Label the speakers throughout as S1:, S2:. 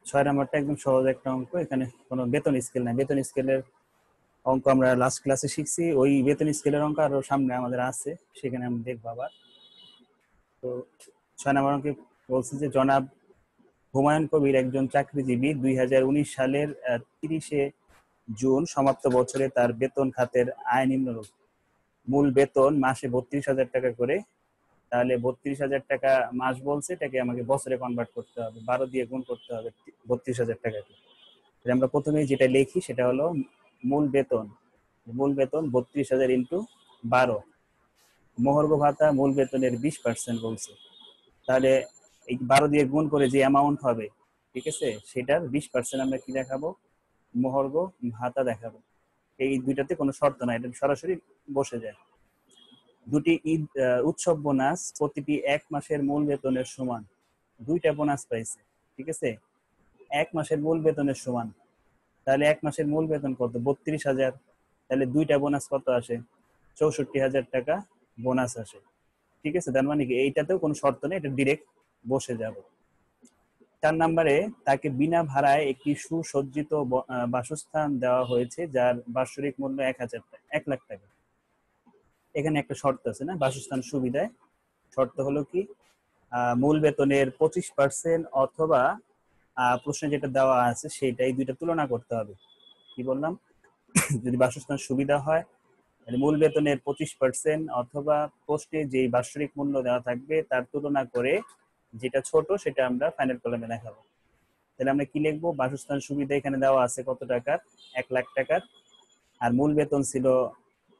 S1: 6 নম্বরটা একদম সহজ একটা অঙ্ক, এখানে কোনো বেতন স্কেল নাই। বেতন স্কেলের অঙ্ক আমরা লাস্ট ক্লাসে শিখছি, ওই বেতন স্কেলের অঙ্ক আরো সামনে আমাদের আছে, সেখানে আমরা দেখবো আবার। তো 6 নম্বর অঙ্কে বলছি যে জনাব হুমায়ুন কবির একজন চাকরিজীবী 2019 সালের 30শে জুন সমাপ্ত বছরে তার বেতন খাতের আয় নিম্নরূপ। মূল বেতন মাসে 32,000 টাকা করে। তাহলে 32,000 টাকা মাস বলছে, এটাকে আমাকে বছরে কনভার্ট করতে হবে, 12 দিয়ে গুণ করতে হবে 32,000 টাকাকে। আমরা প্রথমেই যেটা লিখি সেটা হলো মূল বেতন। মূল বেতন 32,000 ইন্টু 12। মহার্ঘ ভাতা মূল বেতনের 20% বলছে, তাহলে এই 12 দিয়ে গুণ করে যে অ্যামাউন্ট হবে, ঠিক আছে, সেটার 20% আমরা কি দেখাবো, মহার্ঘ ভাতা দেখাবো। এই দুইটাতে কোনো শর্ত নাই, এটা সরাসরি বসে যায়। দুটি ঈদ উৎসব বোনাস প্রতিটি 1 মাসের মূল বেতনের সমান। দুইটা বোনাস পাইছে, ঠিক আছে, 1 মাসের মূল বেতনের সমান। তাহলে 1 মাসের মূল বেতন কত, 32,000। তাহলে দুইটা বোনাস কত আসে, 64,000 টাকা বোনাস আসে, ঠিক আছে। তার মানে কি এইটাতেও কোনো শর্ত নেই, এটা ডিরেক্ট বসে যাবে। 4 নম্বরে তাকে বিনা ভাড়ায় একটি সুসজ্জিত বাসস্থান দেওয়া হয়েছে, যার বাৎসরিক মূল্য 1 লাখ টাকা। এখানে একটা শর্ত আছে না, বাসস্থান সুবিধায়। শর্ত হলো কি, মূল বেতনের 25% অথবা প্রশ্নে যেটা দেওয়া আছে সেটাই, দুইটা তুলনা করতে হবে। কি বললাম, যদি বাসস্থান সুবিধা হয় তাহলে মূল বেতনের 25% অথবা পোস্টে যে বাৎসরিক মূল্য দেওয়া থাকবে তার তুলনা করে যেটা ছোট সেটা আমরা ফাইনাল কলামে দেখাবো। তাহলে আমরা কি লিখবো, বাসস্থান সুবিধা এখানে দেওয়া আছে কত টাকার, 1 লাখ টাকার। আর মূল বেতন ছিল,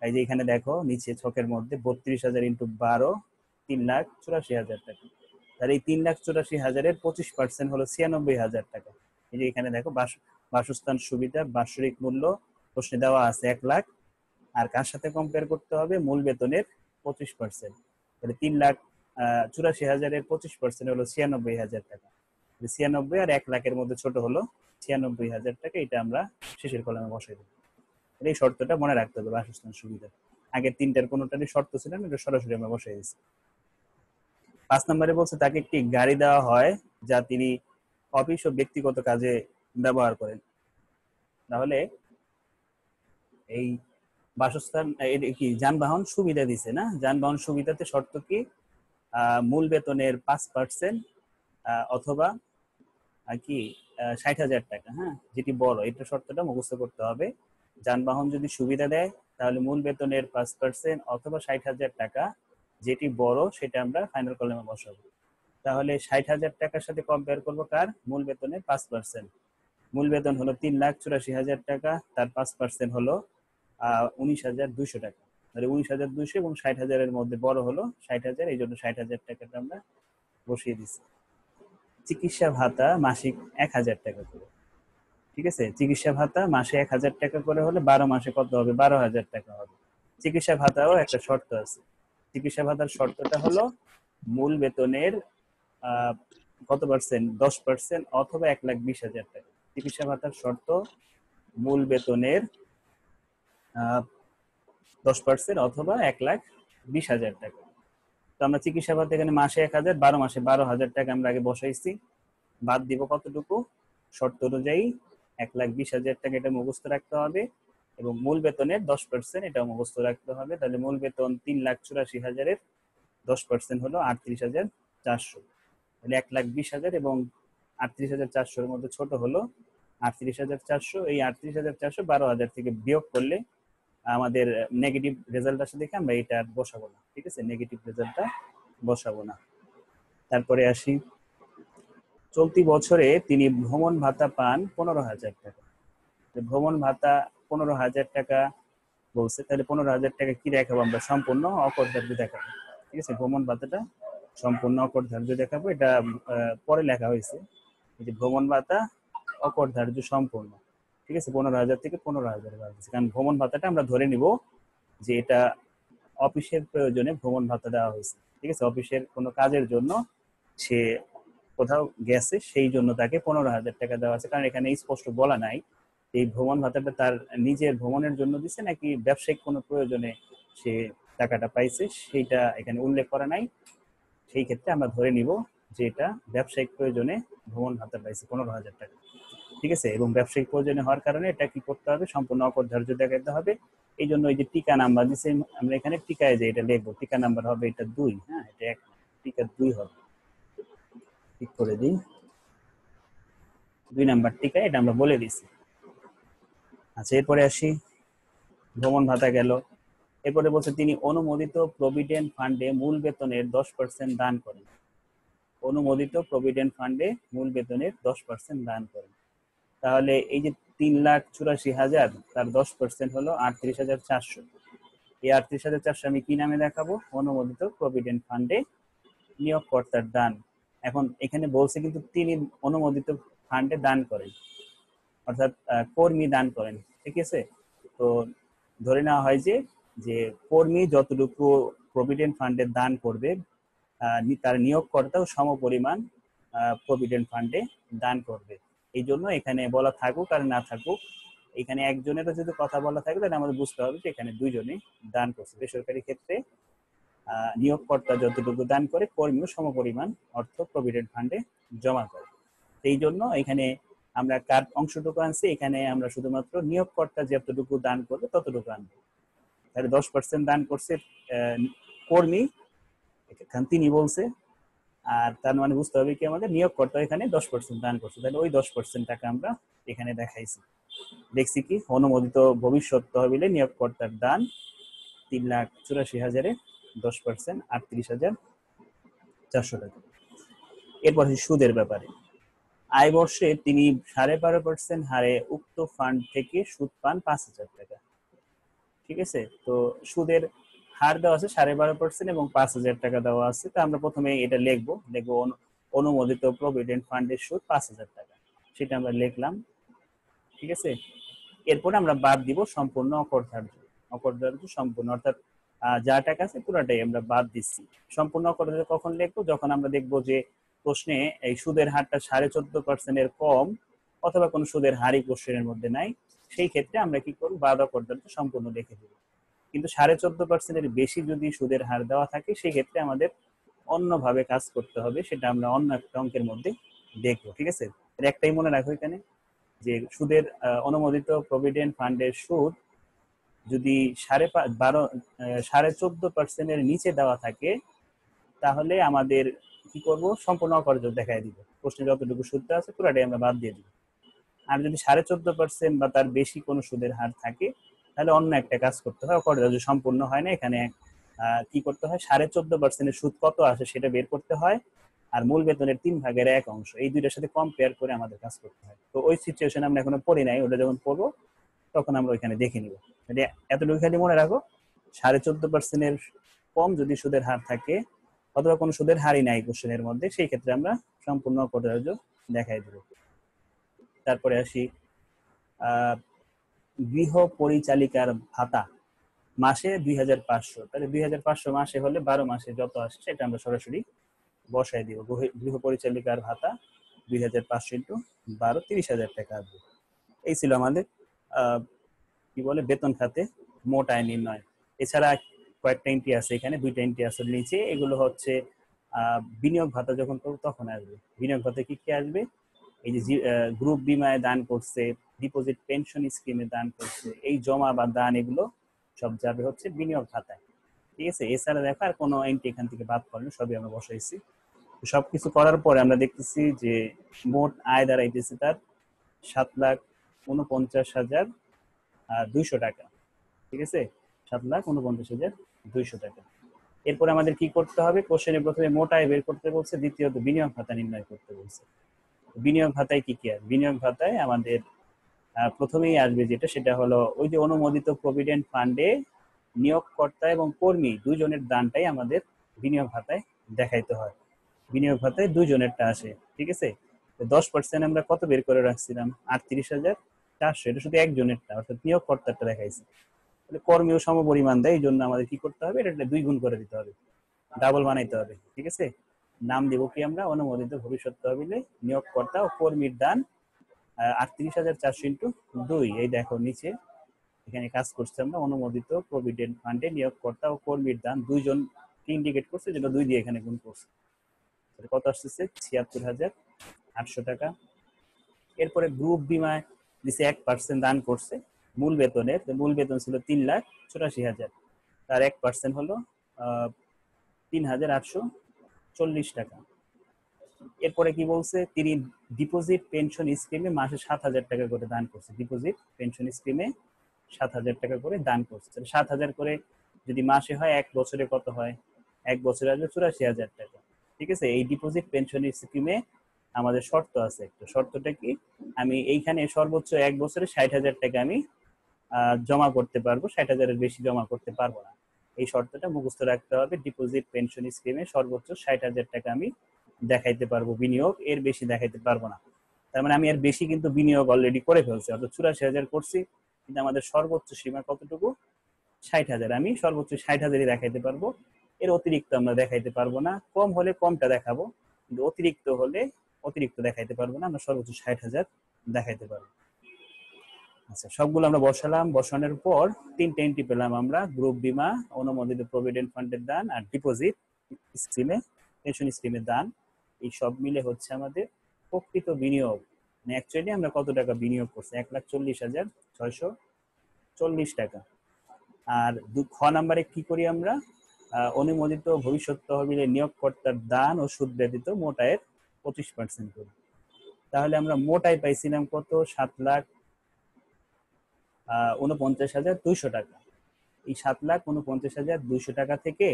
S1: এই যে এখানে দেখো নিচে ছকের মধ্যে 32,000 ইন্টু 12, 3,84,000 টাকা। তাহলে এই 3,84,000-এর 25% হলো 96,000 টাকা। এই যে এখানে দেখো বাসস্থান সুবিধা বাৎসরিক মূল্য প্রশ্নে দেওয়া আছে 1 লাখ, আর কার সাথে কম্পেয়ার করতে হবে, মূল বেতনের 25%। তাহলে 3,84,000-এর 25% হলো 96,000 টাকা। 96 আর 1 লাখের মধ্যে ছোট হলো 96,000 টাকা, এটা আমরা শেষের কলামে বসাই দেবো। এই শর্তটা মনে রাখতে হবে, বাসস্থান সুবিধা। আগের তিনটার কোনোটারই শর্ত ছিল না, এটা সরাসরি আমরা বসাই দিচ্ছি। 5 নম্বরে বলছে তাকে একটি গাড়ি দেওয়া হয় যা তিনি অফিস ও ব্যক্তিগত কাজে ব্যবহার করেন। তাহলে এই বাসস্থান কি যানবাহন সুবিধা দিছে না, যানবাহন সুবিধাতে শর্ত কি, মূল বেতনের 5% অথবা কি 60,000 টাকা, হ্যাঁ, যেটি বড়, এটা শর্তটা মুখস্থ করতে হবে। যানবাহন যদি সুবিধা দেয় তাহলে মূল বেতনের 5% অথবা 60,000 টাকা, যেটি বড় সেটা আমরা ফাইনাল কলামে বসাবো। তাহলে 60,000 টাকার সাথে কম্পেয়ার করবো কার, মূল বেতনের 5%। মূল বেতন হলো 3,84,000 টাকা, তার 5% হলো 19,200 টাকা। তাহলে 19,200 এবং 60,000-এর মধ্যে বড় হলো 60,000, এই জন্য 60,000 টাকাটা আমরা বসিয়ে দিচ্ছি। চিকিৎসা ভাতা মাসিক 1,000 টাকা করে, ঠিক আছে। চিকিৎসা ভাতা মাসে 1,000 টাকা করে হলে 12 মাসে কত হবে, 12,000 টাকা হবে। চিকিৎসা ভাতাও একটা শর্ত আছে। চিকিৎসা ভাতার শর্তটা হলো মূল বেতনের কত পার্সেন্ট, 10% অথবা 1,20,000 টাকা। চিকিৎসা ভাতার শর্ত মূল বেতনের 10% অথবা 1,20,000 টাকা। তো আমরা চিকিৎসা ভাতা এখানে মাসে 1,000, 12 মাসে 12,000 টাকা আমরা আগে বসাইছি। বাদ দিব কতটুকু, শর্ত অনুযায়ী 1,20,000 টাকা, এটা মুখস্থ রাখতে হবে। এবং মূল বেতনের 10% এটা মুখস্থ রাখতে হবে। তাহলে মূল বেতন 3,84,000-এর 10% হলো 38,400। তাহলে 1,20,000 এবং 38,400-এর মধ্যে ছোট হলো 38,400। এই 38,400 12,000 থেকে বিয়োগ করলে আমাদের নেগেটিভ রেজাল্ট আসে দেখে আমরা এটা বসাবো না, ঠিক আছে, নেগেটিভ রেজাল্টটা বসাবো না। তারপরে আসি, চলতি বছরে তিনি ভ্রমণ ভাতা পান 15,000 টাকা। ভ্রমণ ভাতা 15,000 টাকা বলছে, তাহলে 15,000 টাকা কি দেখাবো আমরা, সম্পূর্ণ অকরধার্য দেখাবো, ঠিক আছে। ভ্রমণ ভাতাটা সম্পূর্ণ অকরধার্য দেখাবো, এটা পরে লেখা হয়েছে, এই যে ভ্রমণ ভাতা অকরধার্য সম্পূর্ণ, ঠিক আছে। 15,000 থেকে 15,000 বাড়ছে, কারণ ভ্রমণ ভাতাটা আমরা ধরে নিব যে এটা অফিসের প্রয়োজনে ভ্রমণ ভাতা দেওয়া হয়েছে, ঠিক আছে। অফিসের কোনো কাজের জন্য সে কোথাও গেছে, সেই জন্য তাকে 15,000 টাকা দেওয়া আছে, কারণ এখানে স্পষ্ট বলা নাই এই ভ্রমণ ভাতাটা তার নিজের ভ্রমণের জন্য দিচ্ছে নাকি ব্যবসায়িক কোনো প্রয়োজনে সে টাকাটা পাইছে, সেইটা এখানে উল্লেখ করা নাই। সেই ক্ষেত্রে আমরা ধরে নিব যেটা ব্যবসায়িক প্রয়োজনে ভ্রমণ ভাতা পাইছে 15,000 টাকা, ঠিক আছে। এবং ব্যবসায়িক প্রয়োজনে হওয়ার কারণে এটা কি করতে হবে, সম্পূর্ণ অপরিহার্য দেখাতে হবে। এই জন্য এই যে টিকা নাম্বার দিচ্ছে, আমরা এখানে টিকায় যে এটা লিখবো, টিকা নাম্বার হবে এটা 2, হ্যাঁ এটা 1, টিকা 2 হবে, ঠিক করে দিই 2 নাম্বার টিকা, এটা আমরা বলে দিছি। আচ্ছা এরপরে আসি, ভ্রমণ ভাতা গেল। এরপরে বলছে তিনি অনুমোদিত প্রভিডেন্ট ফান্ডে মূল বেতনের 10% দান করেন। অনুমোদিত প্রভিডেন্ট ফান্ডে মূল বেতনের 10% দান করেন। তাহলে এই যে 3,84,000 তার 10% হলো 38,400। এই 38,400 আমি কি নামে দেখাবো, অনুমোদিত প্রভিডেন্ট ফান্ডে নিয়োগকর্তার দান। এখন এখানে বলছে কিন্তু তিনি অনুমোদিত ফান্ডে দান করেন, অর্থাৎ কর্মী দান করেন, ঠিক আছে। তো ধরে নেওয়া হয় যে যে কর্মী যতটুকু প্রভিডেন্ট ফান্ডে দান করবে তার নিয়োগকর্তাও সমপরিমাণ প্রভিডেন্ট ফান্ডে দান করবে। এই জন্য এখানে বলা থাকুক আর না থাকুক, এখানে একজনেরও যদি কথা বলা থাকে তাহলে আমাদের বুঝতে হবে যে এখানে দুইজনে দান করছে। বেসরকারি ক্ষেত্রে নিয়োগকর্তা যতটুকু দান করে কর্মীও সমপরিমাণ অর্থ প্রভিডেন্ট ফান্ডে জমা করে। এই জন্য এখানে আমরা কার অংশটুকু আনছি, এখানে আমরা শুধুমাত্র নিয়োগকর্তা যতটুকু দান করবে ততটুকু আনবো। তাহলে 10% দান করছে কর্মী, এখানে তিনি বলছে, আর তার মানে বুঝতে হবে কি আমাদের নিয়োগকর্তা এখানে 10% দান করছে, তাহলে ওই 10% টাকা আমরা এখানে দেখাইছি। দেখছি কি অনুমোদিত ভবিষ্যৎ তহবিলে নিয়োগকর্তার দান 3,84,000-এ 10% 38,400 টাকা। এরপর সুদের ব্যাপারে, আয় বর্ষে তিনি 12.5% হারে উক্ত ফান্ড থেকে সুদ পান 5,000 টাকা, ঠিক আছে। তো সুদের হার দেওয়া আছে 12.5% এবং 5,000 টাকা দেওয়া আছে। তো আমরা প্রথমে এটা লিখবো অনুমোদিত প্রভিডেন্ট ফান্ডের সুদ 5,000 টাকা, সেটা আমরা লিখলাম, ঠিক আছে। এরপরে আমরা বাদ দিব সম্পূর্ণ অকরধার্য, অকরধার্য সম্পূর্ণ, অর্থাৎ যা টাকা আছে পুরোটাই আমরা বাদ দিচ্ছি। সম্পূর্ণ অকরধার্য কখন লিখবো, যখন আমরা দেখবো যে প্রশ্নে এই সুদের হারটা 14.5% এর কম অথবা কোনো সুদের হারই কোশ্চেনের মধ্যে নাই, সেই ক্ষেত্রে আমরা কি করবো, বাদ অকরধার্য সম্পূর্ণ লিখে দেবো। কিন্তু 14.5% এর বেশি যদি সুদের হার দেওয়া থাকে সেই ক্ষেত্রে আমাদের অন্যভাবে কাজ করতে হবে, সেটা আমরা অন্য একটা অঙ্কের মধ্যে দেখবো, ঠিক আছে। একটাই মনে রাখো এখানে যে সুদের অনুমোদিত প্রভিডেন্ট ফান্ডের সুদ যদি 14.5% এর নিচে দেওয়া থাকে তাহলে আমাদের কি করব, সম্পূর্ণ অকরজ দেখাই দিব, প্রশ্নে যতটুকু সুদ আছে পুরোটাই আমরা বাদ দিয়ে দিব। আর যদি 14.5% বা তার বেশি কোনো সুদের হার থাকে তাহলে অন্য একটা কাজ করতে হয়, অকরজ সম্পূর্ণ হয় না, এখানে কি করতে হয়, 14.5% এর সুদ কত আসে সেটা বের করতে হয়, আর মূল বেতনের 3/1 অংশ, এই দুইটার সাথে কম্পেয়ার করে আমাদের কাজ করতে হয়। তো ওই সিচুয়েশন আমরা এখনো পড়ি নাই, ওটা যখন পড়বো তখন আমরা ওইখানে দেখে নিব। এতটুকু খালি মনে রাখো, 14.5% এর কম যদি সুদের হার থাকে অথবা কোনো সুদের হারই নাই কোশ্চেনের মধ্যে, সেই ক্ষেত্রে আমরা সম্পূর্ণ অকরজ দেখাই দেব। তারপরে আসি গৃহ পরিচালিকার ভাতা মাসে 2,500, তাহলে 2,500 মাসে হলে 12 মাসে যত আসে সেটা আমরা সরাসরি বসাই দিব। গৃহ পরিচালিকার ভাতা 2,500 ইন্টু 12, 30,000 টাকা আসবে। এই ছিল আমাদের কি বলে বেতন খাতে মোট আয় নির্ণয়। এছাড়া কয়েকটা এন্ট্রি আছে, এখানে 2টা এন্ট্রি আছে নিচে, এগুলো হচ্ছে বিনিয়োগ ভাতা যখন করবো তখন আসবে। বিনিয়োগ ভাতা কি কি আসবে, এই যে গ্রুপ বিমায় দান করছে, ডিপোজিট পেনশন স্কিমে দান করছে, এই জমা বা দান এগুলো সব যাবে হচ্ছে বিনিয়োগ খাতায়, ঠিক আছে। এছাড়া দেখো আর কোনো এন্ট্রি এখান থেকে বাদ পড়েনি, সবই আমরা বসাইছি। সবকিছু করার পরে আমরা দেখতেছি যে মোট আয় দাঁড়াইতেছে তার 7,49,200 টাকা, ঠিক আছে, 7,49,200 টাকা। এরপরে আমাদের কি করতে হবে, কোশ্চেনে প্রথমে মোট আয় বের করতে বলছে, দ্বিতীয়ত বিনিয়োগ ভাতা নির্ণয় করতে বলছে। বিনিয়োগ ভাতায় কি কি আছে, বিনিয়োগ ভাতায় আমাদের প্রথমেই আসবে যেটা, সেটা হলো ওই যে অনুমোদিত প্রভিডেন্ট ফান্ডে নিয়োগকর্তা এবং কর্মী দুইজনের দানটাই আমাদের বিনিয়োগ ভাতায় দেখাইতে হয়। বিনিয়োগ ভাতায় দুইজনেরটা আসে, ঠিক আছে। 10% আমরা কত বের করে রাখছিলাম, 38,400, এটা শুধু একজনেরটা, অর্থাৎ নিয়োগকর্তারটা দেখাইছি। কর্মীও সমপরিমাণ দেয়, এই জন্য আমাদের কি করতে হবে, এটা 2 গুণ করে দিতে হবে, ডাবল বানাইতে হবে, ঠিক আছে। নাম দিব কি আমরা, অনুমোদিত ভবিষ্যৎ তহবিলে নিয়োগকর্তা ও কর্মীর দান 38,400 ইন্টু 2। এই দেখো নিচে এখানে কাজ করছে আমরা, অনুমোদিত প্রভিডেন্ট ফান্ডে নিয়োগকর্তা ও কর্মীর দান দুইজন ইন্ডিকেট করছে, যেটা 2 দিয়ে এখানে গুণ করছে। কত আসতেছে ৭৬,৮০০ টাকা। এরপরে গ্রুপ বিমায় দিছে 1% দান করছে মূল বেতনের, মূল বেতন ছিল ৩,৮৪,০০০, তার 1% হলো ৩,৮৪০ টাকা। এরপরে কি বলছে, তিনি ডিপোজিট পেনশন স্কিমে মাসে ৭,০০০ টাকা করে দান করছে। ডিপোজিট পেনশন স্কিমে ৭,০০০ টাকা করে দান করছে। ৭,০০০ করে যদি মাসে হয়, 1 বছরে কত হয়? 1 বছরে আসবে ৮৪,০০০ টাকা। ঠিক আছে, এই ডিপোজিট পেনশন স্কিমে আমাদের শর্ত আছে একটা। শর্তটা কি? আমি এইখানে সর্বোচ্চ 1 বছরে ৬০,০০০ টাকা আমি জমা করতে পারবো, ৬০,০০০-এর বেশি জমা করতে পারবো না। এই শর্তটা মুখস্থ রাখতে হবে। ডিপোজিট পেনশন স্কিমে সর্বোচ্চ ৬০,০০০ টাকা আমি দেখাইতে পারবো বিনিয়োগ, এর বেশি দেখাইতে পারবো না। তার মানে আমি এর বেশি কিন্তু বিনিয়োগ অলরেডি করে ফেলছি, অর্থাৎ ৮৪,০০০ করছি, কিন্তু আমাদের সর্বোচ্চ সীমা কতটুকু? ৬০,০০০। আমি সর্বোচ্চ ৬০,০০০-ই দেখাইতে পারবো, এর অতিরিক্ত আমরা দেখাইতে পারবো না। কম হলে কমটা দেখাবো, কিন্তু অতিরিক্ত হলে অতিরিক্ত দেখাইতে পারবো না। আমরা সর্বোচ্চ ৬০,০০০ দেখাইতে পারবো। আচ্ছা, সবগুলো আমরা বসালাম। বসানোর পর 3টে এন্ট্রি পেলাম আমরা: গ্রুপ বিমা, অনুমোদিত প্রভিডেন্ট ফান্ডের দান, আর ডিপোজিট স্কিমে পেনশন স্কিমের দান। এই সব মিলে হচ্ছে আমাদের প্রকৃত বিনিয়োগ। মানে অ্যাকচুয়ালি আমরা কত টাকা বিনিয়োগ করছি? ১,৪০,৬৪০ টাকা। আর খ নাম্বারে কি করি আমরা? অনুমোদিত ভবিষ্যৎ তহবিলে নিয়োগকর্তার দান ও সুদ ব্যতীত মোট আয়ের 25% করি। তাহলে আমরা মোট আয় পাইছিলাম কত? 7,49,200 টাকা। এই 7,49,200 টাকা থেকে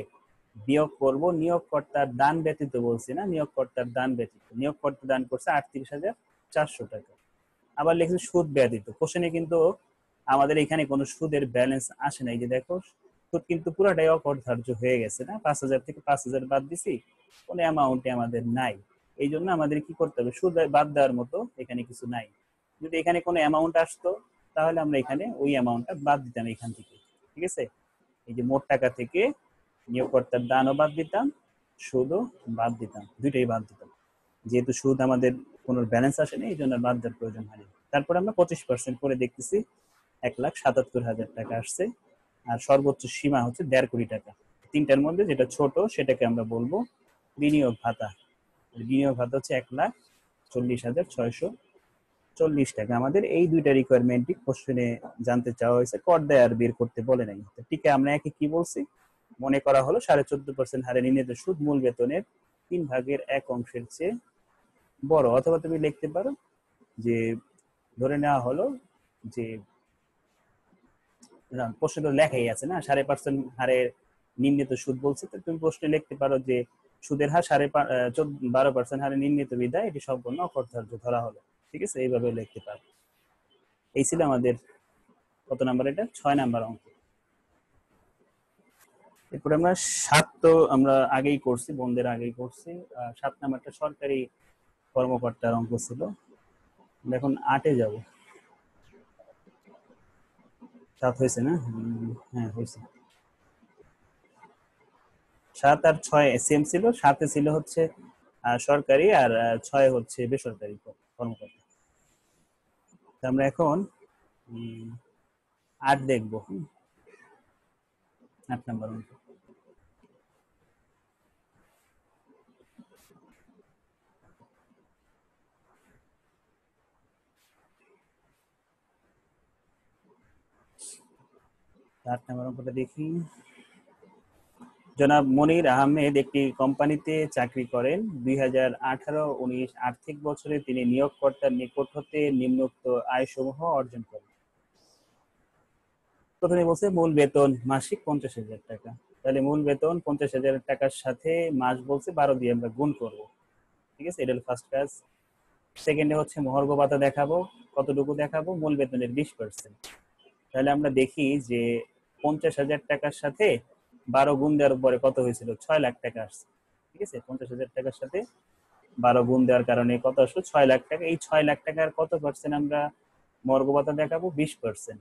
S1: বিয়োগ করব নিয়োগকর্তার দান ব্যতীত, বলছি না, নিয়োগকর্তার দান ব্যতীত। নিয়োগকর্তা দান করছে 38,400 টাকা। আবার লিখছে সুদ ব্যতীত। কোশ্চেনে কিন্তু আমাদের এখানে কোনো সুদের ব্যালেন্স আসে না। এই যে দেখো, সুদ কিন্তু পুরাটাই অকরধার্য হয়ে গেছে না, 5,000 থেকে 5,000 বাদ দিছি, কোনো অ্যামাউন্টে আমাদের নাই। এই জন্য আমাদের কি করতে হবে? সুদ বাদ দেওয়ার মতো এখানে কিছু নাই। যদি এখানে কোনো অ্যামাউন্ট আসতো, তাহলে আমরা এখানে ওই অ্যামাউন্টটা বাদ দিতাম এখান থেকে। ঠিক আছে, এই যে মোট টাকা থেকে নিয়োগকর্তার দানও বাদ দিতাম, সুদও বাদ দিতাম, দুইটাই বাদ দিতাম। যেহেতু সুদ আমাদের কোনো ব্যালেন্স আসে না, এই জন্য বাদ দেওয়ার প্রয়োজন হয়নি। তারপর আমরা 25% করে দেখতেছি, 1,77,000 টাকা আসছে। আর সর্বোচ্চ সীমা হচ্ছে 1.5 কোটি টাকা। তিনটার মধ্যে যেটা ছোট সেটাকে আমরা বলবো বিনিয়োগ ভাতা। বিনিয়োগ ভাতা হচ্ছে 1,40,640 টাকা। আমাদের এই দুইটা রিকোয়ারমেন্টই কোশ্চেনে জানতে চাওয়া হয়েছে, কর দেয় আর বের করতে বলে নাই। ঠিক আছে, আমরা একে কি বলছি? মনে করা হলো 14.5% হারে নির্ণীত সুদ মূল বেতনের 3/1 চেয়ে বড়। অথবা তুমি লিখতে পারো যে, ধরে নেওয়া হলো যে প্রশ্ন তো লেখাই আছে না, 5.5% হারে নির্ণীত সুদ বলছে, তো তুমি প্রশ্নে লিখতে পারো যে সুদের হার 12% হারে নির্ণীত বিধায় এটি সম্পূর্ণ অকরধার্য ধরা হলো। ঠিক আছে, এইভাবে লিখতে পারো। এই ছিল আমাদের কত নাম্বার? এটা 6 নাম্বার অঙ্ক। এরপরে আমরা 7 তো আমরা আগেই করছি, বন্ধের আগেই করছি। 7 নাম্বারটা সরকারি কর্মকর্তার অঙ্ক ছিল। এখন 8-এ যাব। 7 হয়েছে না? হ্যাঁ হয়েছে। 7 আর 6 সেম ছিল। 7-এ ছিল হচ্ছে সরকারি, আর 6 হচ্ছে বেসরকারি কর্মকর্তা। আমরা এখন 8 দেখবো। 8 নাম্বার অঙ্ক। অঙ্কটা দেখি। জনাব মনির আহমেদ একটি কোম্পানিতে চাকরি করেন। 2018-19 আর্থিক বছরে তিনি নিয়োগকর্তার নিকট হতে নিম্নোক্ত আয়সমূহ অর্জন করেন। প্রথমে বলছে মূল বেতন মাসিক 50,000 টাকা। তাহলে মূল বেতন 50,000 টাকার সাথে মাস বলছে 12 দিয়ে আমরা গুণ করব। ঠিক আছে, এটা হলো ফার্স্ট কাজ। সেকেন্ডে হচ্ছে মহার্ঘ ভাতা দেখাবো। কতটুকু দেখাবো? মূল বেতনের 20%। তাহলে আমরা দেখি যে 50,000 টাকার সাথে 12 গুণ দেওয়ার পরে কত হয়েছিল? 6 লাখ টাকা আসছে। ঠিক আছে, 50,000 টাকার সাথে 12 গুণ দেওয়ার কারণে কত আসলো? 6 লাখ টাকা। এই 6 লাখ টাকার কত পার্সেন্ট আমরা মহার্ঘ ভাতা দেখাবো? 20%।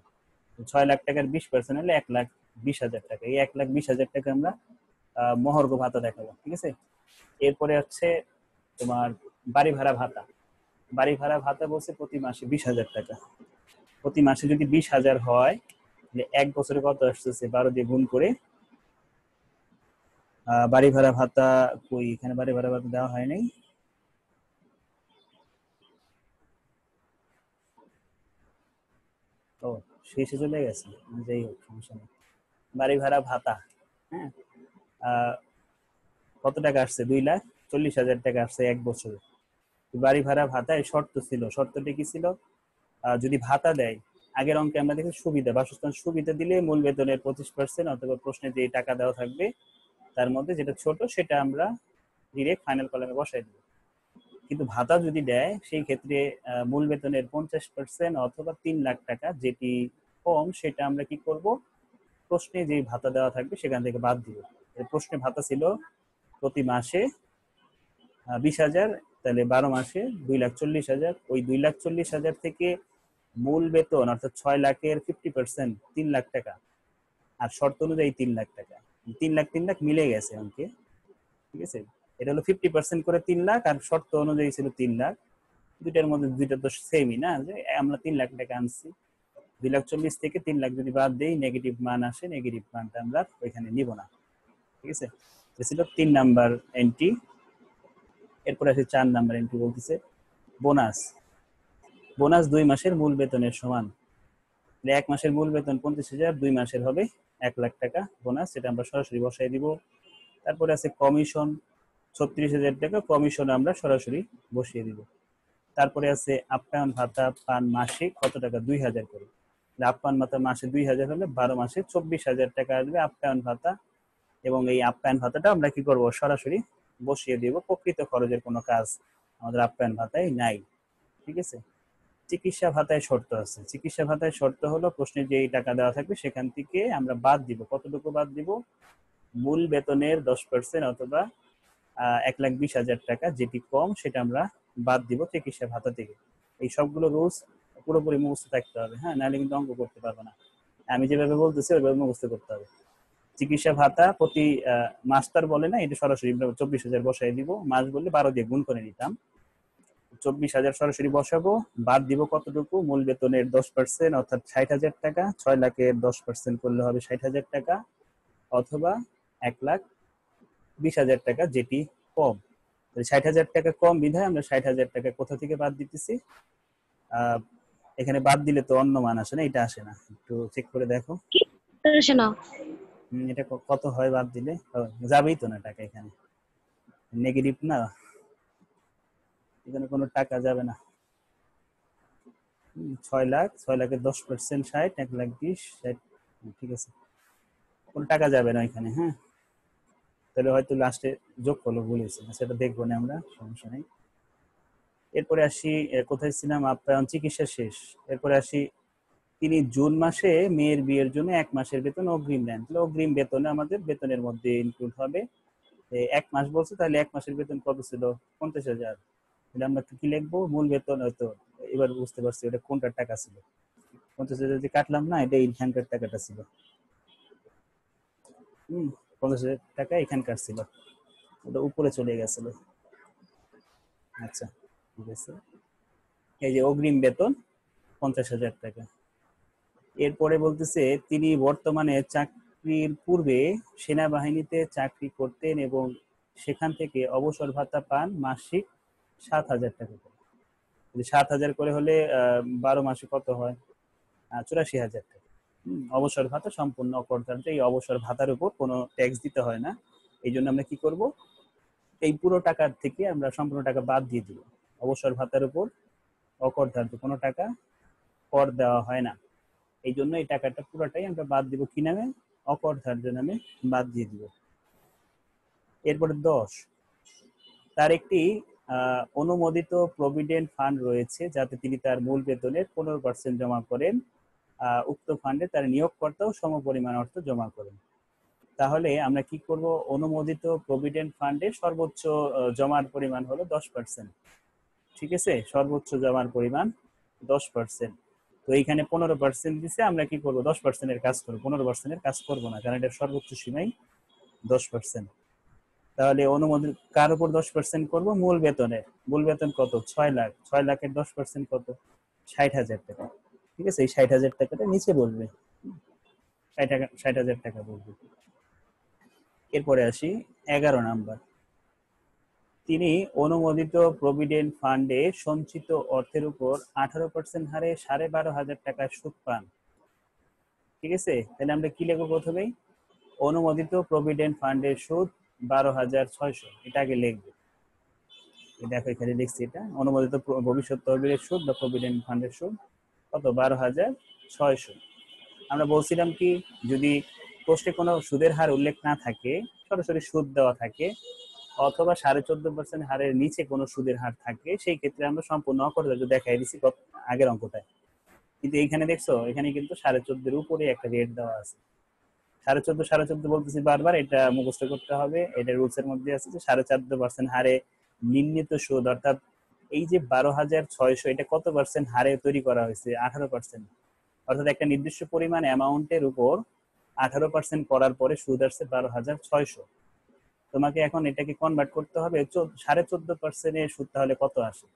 S1: 6 লাখ টাকার 20% হলে 1,20,000 টাকা। এই 1,20,000 টাকা আমরা মহার্ঘ ভাতা দেখাবো। ঠিক আছে, এরপরে হচ্ছে তোমার বাড়ি ভাড়া ভাতা। বাড়ি ভাড়া ভাতা বলছে প্রতি মাসে 20,000 টাকা। প্রতি মাসে যদি 20,000 হয়, তাহলে 1 বছরে কত আসতেছে? 12 দিয়ে গুণ করে বাড়ি ভাড়া ভাতা কই, এখানে বাড়ি ভাড়া ভাতা দেওয়া হয় নাই। ও, শেষে চলে গেছে, যাই হোক সমস্যা নেই। বাড়ি ভাড়া ভাতা, হ্যাঁ, আহ, কত টাকা আসছে? 2,40,000 টাকা আসছে এক বছরে। বাড়ি ভাড়া ভাতায় শর্ত ছিল, শর্তটি কি ছিল? যদি ভাতা দেয়, আগের অঙ্কে আমরা দেখি সুবিধা, বাসস্থান সুবিধা দিলে মূল বেতনের 25% অথবা প্রশ্নে যে টাকা দেওয়া থাকবে তার মধ্যে যেটা ছোট সেটা আমরা ডিরেক্ট ফাইনাল কলামে বসাই দেবো। কিন্তু ভাতা যদি দেয় সেই ক্ষেত্রে মূল বেতনের 50% অথবা 3 লাখ টাকা যেটি কম সেটা আমরা কি করব, প্রশ্নে যে ভাতা দেওয়া থাকবে সেখান থেকে বাদ দিব। প্রশ্নে ভাতা ছিল প্রতি মাসে 20,000, তাহলে 12 মাসে 2,40,000। ওই 2,40,000 থেকে মূল বেতন অর্থাৎ 6 লাখের 50% 3 লাখ টাকা, আর শর্ত অনুযায়ী 3 লাখ টাকা। 3 লাখ 3 লাখ মিলে গেছে অঙ্কে, ঠিক আছে। এটা হলো 50% করে 3 লাখ, আর শর্ত অনুযায়ী ছিল 3 লাখ। দুইটার মধ্যে দুইটা তো সেমই না, যে আমরা 3 লাখ টাকা আনছি। 2,40,000 থেকে 3 লাখ যদি বাদ দেই নেগেটিভ মান আসে, নেগেটিভ মানটা আমরা ওইখানে নিব না, ঠিক আছে। এটা ছিল 3 নাম্বার এন্ট্রি। এরপরে আছে 4 নাম্বার এন্ট্রি, বলতেছে বোনাস। বোনাস 2 মাসের মূল বেতনের সমান। 1 মাসের মূল বেতন 25,000, 2 মাসের হবে 1 লাখ টাকা বোনাস, সেটা আমরা সরাসরি বসাই দিব। তারপরে আছে কমিশন 36,000 টাকা, কমিশন আমরা সরাসরি বসিয়ে দিব। তারপরে আছে আপ্যায়ন ভাতা পান মাসে কত টাকা? 2,000 করে। আপ্যায়ন ভাতা মাসে 2,000 হলে 12 মাসে 24,000 টাকা আসবে আপ্যায়ন ভাতা। এবং এই আপ্যায়ন ভাতাটা আমরা কি করব? সরাসরি বসিয়ে দিব। প্রকৃত খরচের কোনো কাজ আমাদের আপ্যায়ন ভাতায় নাই, ঠিক আছে। চিকিৎসা ভাতায় শর্ত আছে। চিকিৎসা ভাতায় শর্ত হলো প্রশ্নে যে টাকা দেওয়া থাকবে সেখান থেকে আমরা বাদ দিব। কতটুকু বাদ দিব? মূল বেতনের 10% অথবা 1,20,000 টাকা, যেটি কম সেটা আমরা বাদ দিব চিকিৎসা ভাতা থেকে। এই সবগুলো রুলস পুরোপুরি মুখস্থ থাকতে হবে, হ্যাঁ, নাহলে কিন্তু অঙ্ক করতে পারবো না। আমি যেভাবে বলতেছি ওইভাবে মুখস্থ করতে হবে। চিকিৎসা ভাতা প্রতি মাস তার বলে না, এটা সরাসরি 24,000 বসাই দিব। মাস বললে 12 দিয়ে গুণ করে নিতাম। 24,000 সরাসরি বসাবো। বাদ দিব কতটুকু? মূল বেতনের 10% অর্থাৎ 60,000 টাকা। 6 লাখের 10% করলে হবে 60,000 টাকা, অথবা 1,20,000 টাকা, যেটি কম। 60,000 টাকা কম বিধায় আমরা 60,000 টাকা কোথা থেকে বাদ দিতেছি? এখানে বাদ দিলে তো অন্য মান আসে না, এটা আসে না, একটু চেক করে দেখো। এটা কত হয় বাদ দিলে? যাবেই তো না টাকা, এখানে নেগেটিভ না, এখানে কোনো টাকা যাবে না। 6 লাখ, 6 লাখের 10% 60, 1,20,000, 60, ঠিক আছে, কোনো টাকা যাবে না এখানে, হ্যাঁ। তাহলে হয়তো লাস্টে যোগ করলো বলেছে, সেটা দেখবো না আমরা, সমস্যা নেই। এরপরে আসি, কোথায় ছিলাম? আপ্যায়ন চিকিৎসা শেষ। এরপরে আসি, তিনি জুন মাসে মেয়ের বিয়ের জন্য 1 মাসের বেতন অগ্রিম নেন। তাহলে অগ্রিম বেতন আমাদের বেতনের মধ্যে ইনক্লুড হবে। 1 মাস বলছে, তাহলে 1 মাসের বেতন কত ছিল? 50,000। তাহলে আমরা কি লিখবো? মূল বেতন হয়তো, এবার বুঝতে পারছি এটা কোনটার টাকা ছিল। 50,000 যে কাটলাম না, এটা এখানকার টাকাটা ছিল। 50,000 টাকা এখানকার ছিল, ওটা উপরে চলে গেছিল। আচ্ছা, ঠিক আছে। এই যে অগ্রিম বেতন 50,000 টাকা। এরপরে বলতেছে তিনি বর্তমানে চাকরির পূর্বে সেনাবাহিনীতে চাকরি করতেন এবং সেখান থেকে অবসর ভাতা পান মাসিক 7,000 টাকা করে। 7,000 করে হলে 12 মাসে কত হয়? 84,000 টাকা। অবসর ভাতা সম্পূর্ণ অকরধার্য। এই অবসর ভাতার উপর কোনো ট্যাক্স দিতে হয় না। এই জন্য আমরা কি করব? এই পুরো টাকার থেকে আমরা সম্পূর্ণ টাকা বাদ দিয়ে দিব। অবসর ভাতার উপর অকরধার্য, কোনো টাকা কর দেওয়া হয় না। এই জন্য এই টাকাটা পুরোটাই আমরা বাদ দিব কি নামে? অকরধার্য নামে বাদ দিয়ে দিব। এরপরে 10, তার একটি অনুমোদিত প্রভিডেন্ট ফান্ড রয়েছে যাতে তিনি তার মূল বেতনের 15% জমা করেন। উক্ত ফান্ডে তার নিয়োগকর্তাও সমপরিমাণ অর্থ জমা করেন। তাহলে আমরা কি করব? অনুমোদিত প্রভিডেন্ট ফান্ডে সর্বোচ্চ জমার পরিমাণ হলো 10%, ঠিক আছে। সর্বোচ্চ জমার পরিমাণ 10%। তো এইখানে 15% দিছে, আমরা কি করবো? 10% এর কাজ করবো, 15% এর কাজ করবো না, কারণ এটার সর্বোচ্চ সীমাই 10%। তাহলে অনুমোদন কার উপর 10% করবো? মূল বেতনের। মূল বেতন কত? 6 লাখ। 6 লাখের 10% কত? 60,000 টাকা, ঠিক আছে। এই 60,000 টাকাটা নিচে বলবে, 60,000 টাকা বলবে। এরপরে আসি 11 নাম্বার। তিনি অনুমোদিত প্রভিডেন্ট ফান্ডে সঞ্চিত অর্থের উপর 18% হারে 12,500 টাকা সুদ পান। ঠিক আছে, তাহলে আমরা কি লিখবো? প্রথমেই অনুমোদিত প্রভিডেন্ট ফান্ডের সুদ 12,600, এটা আগে লিখবো। দেখো এখানে লিখছি, এটা অনুমোদিত ভবিষ্যৎ তহবিলের সুদ বা প্রভিডেন্ট ফান্ডের সুদ কত? 12,600। আমরা বলছিলাম কি, যদি পোস্টে কোনো সুদের হার উল্লেখ না থাকে, সরাসরি সুদ দেওয়া থাকে, অথবা 14.5% হারের নিচে কোনো সুদের হার থাকে, সেই ক্ষেত্রে আমরা সম্পূর্ণ অকর্তব্য দেখাই দিচ্ছি আগের অঙ্কটায়। কিন্তু এইখানে দেখছো, এখানে কিন্তু 14.5-এর উপরে একটা রেট দেওয়া আছে। 14.5 বলতেছি বারবার, এটা মুখস্থ করতে হবে। এটা রুলস এর মধ্যে আছে যে 14.5% হারে নির্ণীত সুদ, অর্থাৎ এই যে 12,600, এটা কত পার্সেন্ট হারে তৈরি করা হয়েছে? 18%। অর্থাৎ একটা নির্দিষ্ট পরিমাণ অ্যামাউন্টের উপর 18% করার পরে সুদ আসছে 12,600। তোমাকে এখন এটাকে কনভার্ট করতে হবে 14.5%-এর সুদ, তাহলে কত আসে?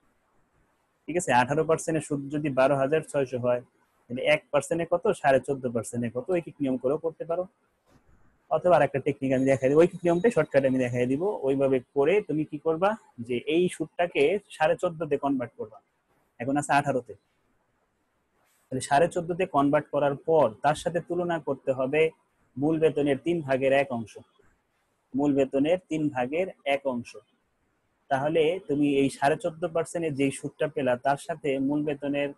S1: ঠিক আছে, 18%-এর সুদ যদি 12,600 হয়, তাহলে 1%-এ কত? 14.5%-এ কত? ঐকিক নিয়ম করেও করতে পারো, অথবা আর একটা টেকনিক আমি দেখাই দিব। ঐকিক নিয়মটাই শর্টকাটে আমি দেখাই দিব। ওইভাবে করে তুমি কি করবা, যে এই সুদটাকে 14.5-তে কনভার্ট করবা। এখন আছে 18-তে, তাহলে 14.5-তে কনভার্ট করার পর তার সাথে তুলনা করতে হবে মূল বেতনের 3/1 অংশ। মূল বেতনের 3/1 অংশ। তাহলে তুমি এই 14.5%-এর যে সুদটা পেলা, তার সাথে মূল বেতনের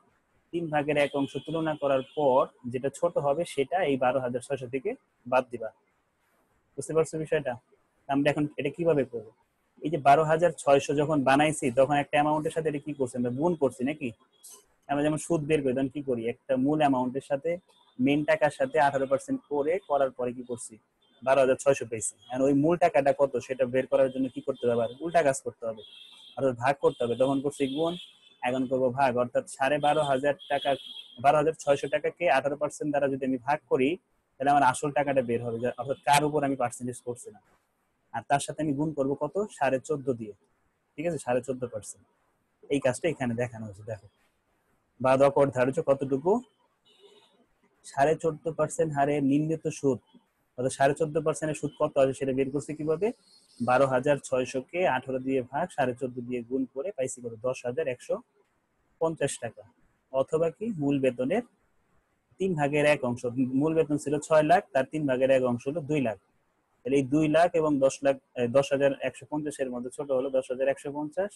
S1: 3/1 অংশ তুলনা করার পর যেটা ছোট হবে, সেটা এই 12,600 থেকে বাদ দিবা। বুঝতে পারছো বিষয়টা? আমরা এখন এটা কিভাবে করবো? এই যে 12,600 যখন বানাইছি, তখন একটা অ্যামাউন্টের সাথে এটা কি করছি? আমরা গুণ করছি নাকি? আমরা যেমন সুদ বের করি, তখন কি করি? একটা মূল অ্যামাউন্টের সাথে মেন টাকার সাথে 18% করার পরে কি করছি? 12,600 পেয়েছি। আর ওই মূল টাকাটা কত, সেটা বের করার জন্য কি করতে হবে? উল্টা কাজ করতে হবে, অর্থাৎ ভাগ করতে হবে। তখন করছি গুণ, এখন করবো ভাগ। অর্থাৎ 12,500 টাকা, 12,600 টাকাকে 18% দ্বারা যদি আমি ভাগ করি, তাহলে আমার আসল টাকাটা বের হবে, অর্থাৎ কার উপর আমি পার্সেন্টেজ করছি না। আর তার সাথে আমি গুণ করবো কত? 14.5 দিয়ে। ঠিক আছে, 14.5%। এই কাজটা এখানে দেখানো হয়েছে। দেখো, বাদ অকর ধার্য কতটুকু? 14.5% হারে নির্ণীত সুদ, অর্থাৎ 14.5%-এর সুদ কত আছে সেটা বের করছে কিভাবে? 12,600-কে 18 দিয়ে ভাগ 14.5 দিয়ে গুণ করে পাইছি কত? 10,150 টাকা। অথবা কি, মূল বেতনের 3/1 অংশ। মূল বেতন ছিল 6 লাখ, তার 3/1 অংশ হলো 2 লাখ। তাহলে এই 2 লাখ এবং 10 লাখ, 10,150-এর মধ্যে ছোট হলো 10,150।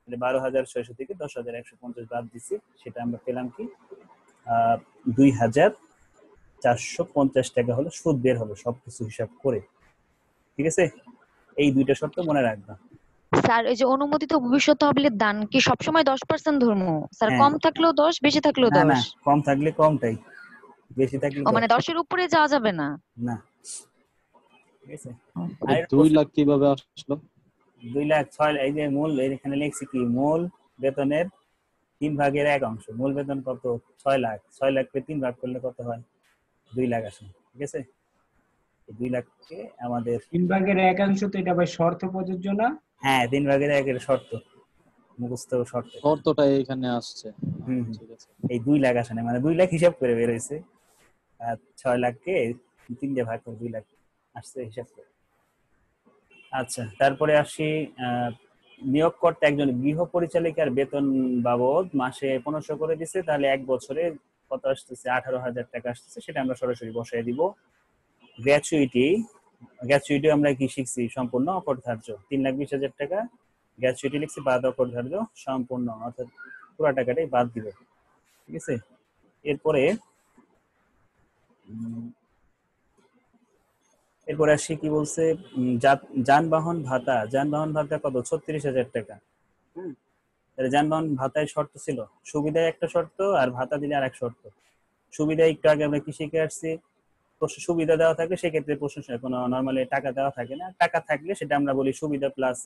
S1: তাহলে 12,600 থেকে 10,150 বাদ দিছি, সেটা আমরা পেলাম কি? 2,450 টাকা হলো সুদ বের হলো, সবকিছু হিসাব করে। ঠিক আছে, এই দুইটা শর্ত মনে রাখবা।
S2: স্যার, এই যে অনুমোদিত ভবিষ্যৎ তহবিলের দান কি সবসময় 10% ধরবো? স্যার,
S1: হ্যাঁ,
S2: কম থাকলেও 10, বেশি থাকলেও
S1: না
S2: 10?
S1: না, কম থাকলে কমটাই, বেশি থাকলে
S2: ও
S1: 10
S2: মানে 10-এর উপরে যাওয়া যাবে না?
S1: না। ঠিক আছে,
S3: এই
S1: আর
S3: 2 লাখ কিভাবে আসলো?
S1: 2,06,000, এই যে মূল, এখানে লিখছি কি, মূল বেতনের 3/1 অংশ। মূল বেতন কত? 6 লাখ। 6 লাখকে 3 ভাগ করলে কত হয়? 2 লাখ আসে। ঠিক আছে, 2 লাখকে আমাদের
S4: 3/1 তো এটা ভাই শর্ত প্রযোজ্য না?
S1: হ্যাঁ, 3/1 শর্ত, মুখস্থ শর্ত।
S3: শর্তটা এখানে আসছে।
S1: হুম,
S3: ঠিক আছে,
S1: এই 2 লাখ আসে না, মানে 2 লাখ হিসাব করে বের হয়েছে। আর 6 লাখকে 3 দিয়ে ভাগ করে 2 লাখ আসছে হিসাব করে। আচ্ছা, তারপরে আসি নিয়োগকর্তা একজন গৃহ পরিচালিকার বেতন বাবদ মাসে 1500 করে দিচ্ছে, তাহলে 1 বছরে কত আসতেছে? 18,000 টাকা আসতেছে। সেটা আমরা সরাসরি বসাই দিব। গ্র্যাচুইটি, গ্র্যাচুইটি আমরা কি শিখছি? সম্পূর্ণ অপরিহার্য। 3,20,000 টাকা গ্র্যাচুইটি লিখছি, বাদ অপরিহার্য সম্পূর্ণ, অর্থাৎ পুরো টাকাটাই বাদ দিব। ঠিক আছে, এরপরে আসি কি বলছে, যানবাহন ভাতা। যানবাহন ভাতা কত? 36,000 টাকা। তাহলে যানবাহন ভাতায় শর্ত ছিল, সুবিধায় একটা শর্ত আর ভাতা দিলে আর এক শর্ত। সুবিধায় একটু আগে আমরা কি শিখে আসছি? সুবিধা দেওয়া থাকলে সেক্ষেত্রে কোনো নর্মালি টাকা দেওয়া থাকে না। টাকা থাকলে সেটা আমরা বলি সুবিধা প্লাস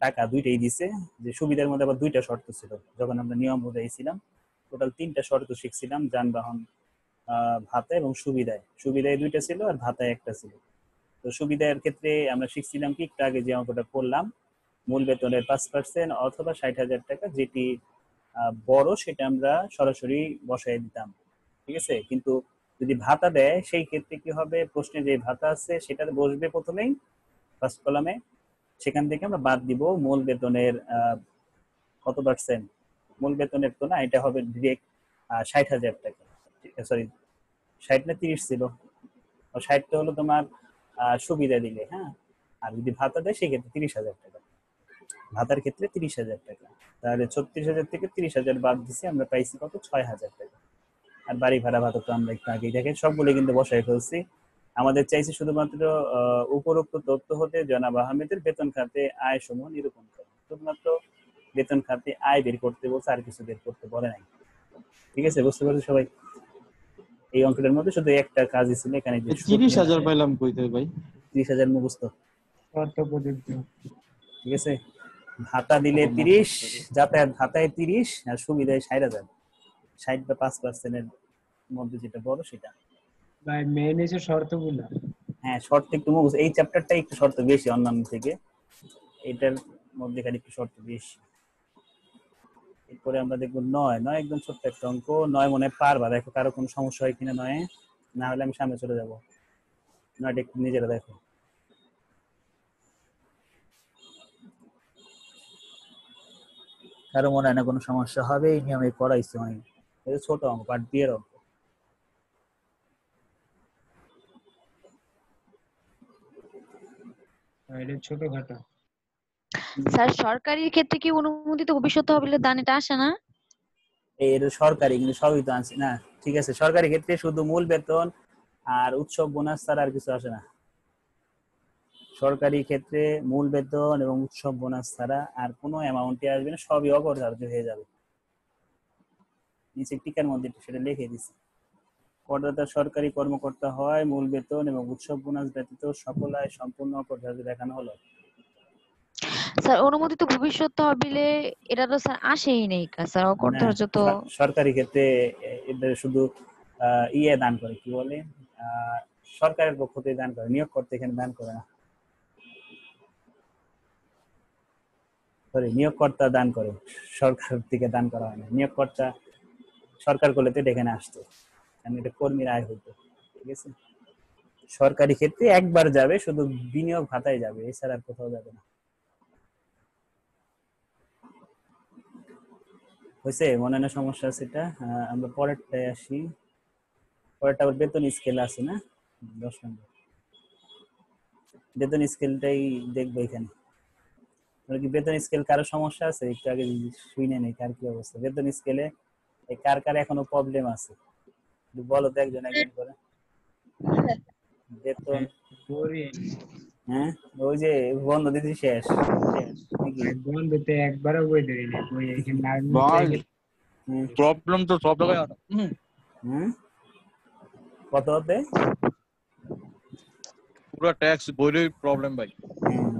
S1: টাকা, দুইটাই দিছে। যে সুবিধার মধ্যে আবার 2টা শর্ত ছিল, যখন আমরা নিয়ম বুঝাইছিলাম। টোটাল 3টা শর্ত শিখছিলাম যানবাহন ভাতা এবং সুবিধায়। সুবিধায় 2টা ছিল আর ভাতায় একটা ছিল। তো সুবিধার ক্ষেত্রে আমরা শিখছিলাম কি, একটু আগে যে অঙ্কটা করলাম, মূল বেতনের 5% অথবা 60,000 টাকা, যেটি বড় সেটা আমরা সরাসরি বসাই দিতাম। ঠিক আছে, কিন্তু যদি ভাতা দেয় সেই ক্ষেত্রে কি হবে, প্রশ্নে যে ভাতা আছে সেটাতে বসবে প্রথমেই ফার্স্ট কলামে, সেখান থেকে আমরা বাদ দিব মূল বেতনের কত পার্সেন্ট, মূল বেতনের তো না, এটা হবে ডিরেক্ট 60,000 টাকা, সরি 60 না 30 ছিল, 60টা হলো তোমার সুবিধা দিলে, হ্যাঁ। আর যদি ভাতা দেয় সেক্ষেত্রে 30,000 টাকা, ভাতার ক্ষেত্রে 30,000 টাকা। তাহলে 36,000 থেকে 30,000 বাদ দিছি, আমরা পাইছি কত, 6,000 টাকা। আর বাড়ি ভাড়া ভাতা তো আমরা একটু আগেই দেখেন সবগুলো কিন্তু বসায় ফেলছি। আমাদের চাইছে শুধুমাত্র উপরোক্ত তথ্য হতে জনাব আহমেদের বেতন খাতে আয় সমূহ নিরূপণ করে, শুধুমাত্র বেতন খাতে আয় বের করতে বলছে, আর কিছু বের করতে বলে নাই। ঠিক আছে, বুঝতে পারছো সবাই? এই অঙ্কটার মধ্যে শুধু একটা কাজই ছিল, এখানে
S3: 30,000 পাইলাম কইতে ভাই?
S1: 30,000 মুখস্থ।
S4: শর্ত প্রযোজ্য।
S1: ঠিক আছে, ভাতা দিলে 30, যাতায়াত ভাতায় 30, আর সুবিধায় 60,000, 60 বা 5% মধ্যে যেটা বড় সেটা।
S4: ভাই মেইন হচ্ছে শর্তগুলো।
S1: হ্যাঁ, শর্ত একটু মুখস্থ, এই চ্যাপ্টারটা একটু শর্ত বেশি অন্যান্য থেকে, এটার মধ্যে খালি একটু শর্ত বেশি। এরপরে আমরা দেখবো 9 একদম ছোট্ট একটা অঙ্ক, 9 মনে হয় পারবা, দেখো কারো কোনো সমস্যা হয় কিনা 9, না হলে আমি সামনে চলে যাবো। 9টা একটু নিজেরা দেখো। কারো মনে হয় না কোনো সমস্যা হবে, এই নিয়মে করাইছে অনেক, এটা ছোট অঙ্ক, পার্ট বি এর অঙ্ক।
S4: এটা ছোটখাটো।
S2: স্যার সরকারির ক্ষেত্রে কি অনুমোদিত ভবিষ্যৎ তহবিলের দান এটা আসে না?
S1: এর সরকারি কিন্তু সবই তো আছে না। ঠিক আছে, সরকারি ক্ষেত্রে শুধু মূল বেতন আর উৎসব বোনাস ছাড়া আর কিছু আসে না। সরকারি ক্ষেত্রে মূল বেতন এবং উৎসব বোনাস ছাড়া আর কোনো অ্যামাউন্টই আসবে না, সবই অপরিহার্য হয়ে যাবে। নিচে টিকার মধ্যে সেটা লিখে দিছি। করদাতা সরকারি কর্মকর্তা হয়, মূল বেতন এবং উৎসব বোনাস ব্যতীত সকল আয় সম্পূর্ণ অপরিহার্য দেখানো হলো।
S2: স্যার অনুমোদিত ভবিষ্যৎ তহবিলে এটা তো স্যার আসেই নেই স্যার,
S1: না,
S2: অকর্তব্য তো।
S1: সরকারি ক্ষেত্রে এটা শুধু ইয়ে দান করে, কি বলে, সরকারের পক্ষ থেকে দান করে, নিয়োগ করতে এখানে দান করে না, সরি নিয়োগকর্তা দান করে, সরকার থেকে দান করা হয় না। নিয়োগকর্তা সরকার করলে তো এটা এখানে আসতো, কারণ এটা কর্মীর আয় হইতো। ঠিক আছে, সরকারি ক্ষেত্রে একবার যাবে, শুধু বিনিয়োগ ভাতায় যাবে, এছাড়া আর কোথাও যাবে না। হয়েছে, মনে না সমস্যা আছে এটা। আমরা পরেরটায় আসি। পরেরটা আবার বেতন স্কেল আছে না, 10 নম্বর বেতন স্কেলটাই দেখবো এখানে। কি বেতন স্কেল কারো সমস্যা আছে? একটু আগে শুনে নেই কার কি অবস্থা বেতন স্কেলে, কার কার এখনো প্রবলেম আছে বলো তো, একজন একজন করে। বেতন, হ্যাঁ ওই যে বন্ধ দিদি শেষ নাকি?
S4: বন্ধুতে একবারও বই ধরি না, বই এখানে
S3: ভাই
S1: হুম,
S3: প্রবলেম তো সব জায়গায় আছে।
S1: হুম, কত হতে?
S3: পুরো ট্যাক্স বইলেই প্রবলেম ভাই।
S1: হুম,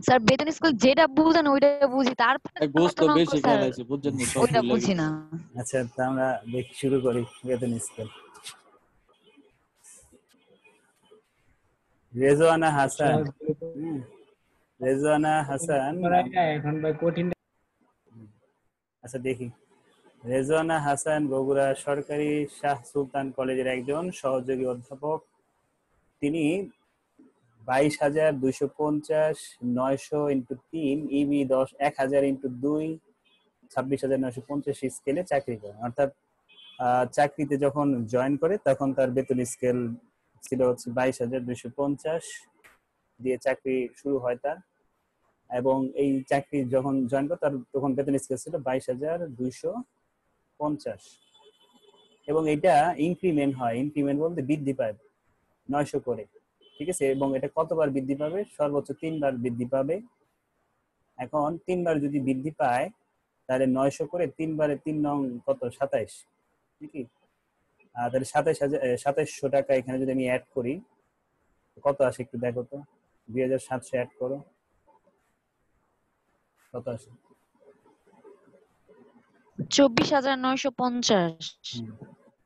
S2: স্যার বেতন স্কেল যেটা বুঝেন ওইটা বুঝি, তারপরে
S3: এই বুঝ তো
S2: নতুন অঙ্ক
S3: বেশি
S2: স্যার
S3: খেলাইছে, বুঝছেন নি, সব
S2: ওইটা
S3: ভুলে
S2: বুঝি
S3: গেছি।
S2: না।
S1: আচ্ছা, তা আমরা দেখি, শুরু করি বেতন স্কেল। রেজওয়ানা হাসান, হুম, রেজওয়ানা হাসান,
S4: এখন ভাই কঠিন।
S1: আচ্ছা দেখি। রেজওয়ানা হাসান বগুড়া সরকারি শাহ সুলতান কলেজের একজন সহযোগী অধ্যাপক। তিনি 22,250, 900 ইন্টু 3 ইবি 10,000 ইন্টু 2, 26,950 স্কেলে চাকরি করেন। অর্থাৎ চাকরিতে যখন জয়েন করে তখন তার বেতন স্কেল ছিল হচ্ছে 22,250 দিয়ে চাকরি শুরু হয় তার, এবং এই চাকরি যখন জয়েন করে তার তখন বেতন স্কেল ছিল 22,250, এবং এটা ইনক্রিমেন্ট হয়, ইনক্রিমেন্ট বলতে বৃদ্ধি পায় 900 করে। ঠিক আছে, এবং এটা কতবার বৃদ্ধি পাবে? সর্বোচ্চ 3বার বৃদ্ধি পাবে। এখন 3বার যদি বৃদ্ধি পায় তাহলে 900 করে 3বারে 3 নং কত, 27 নাকি? তাহলে 27,000 টাকা এখানে যদি আমি অ্যাড করি কত আসে একটু দেখো তো, 2,700 অ্যাড করো, কত আসে?
S2: 24,950।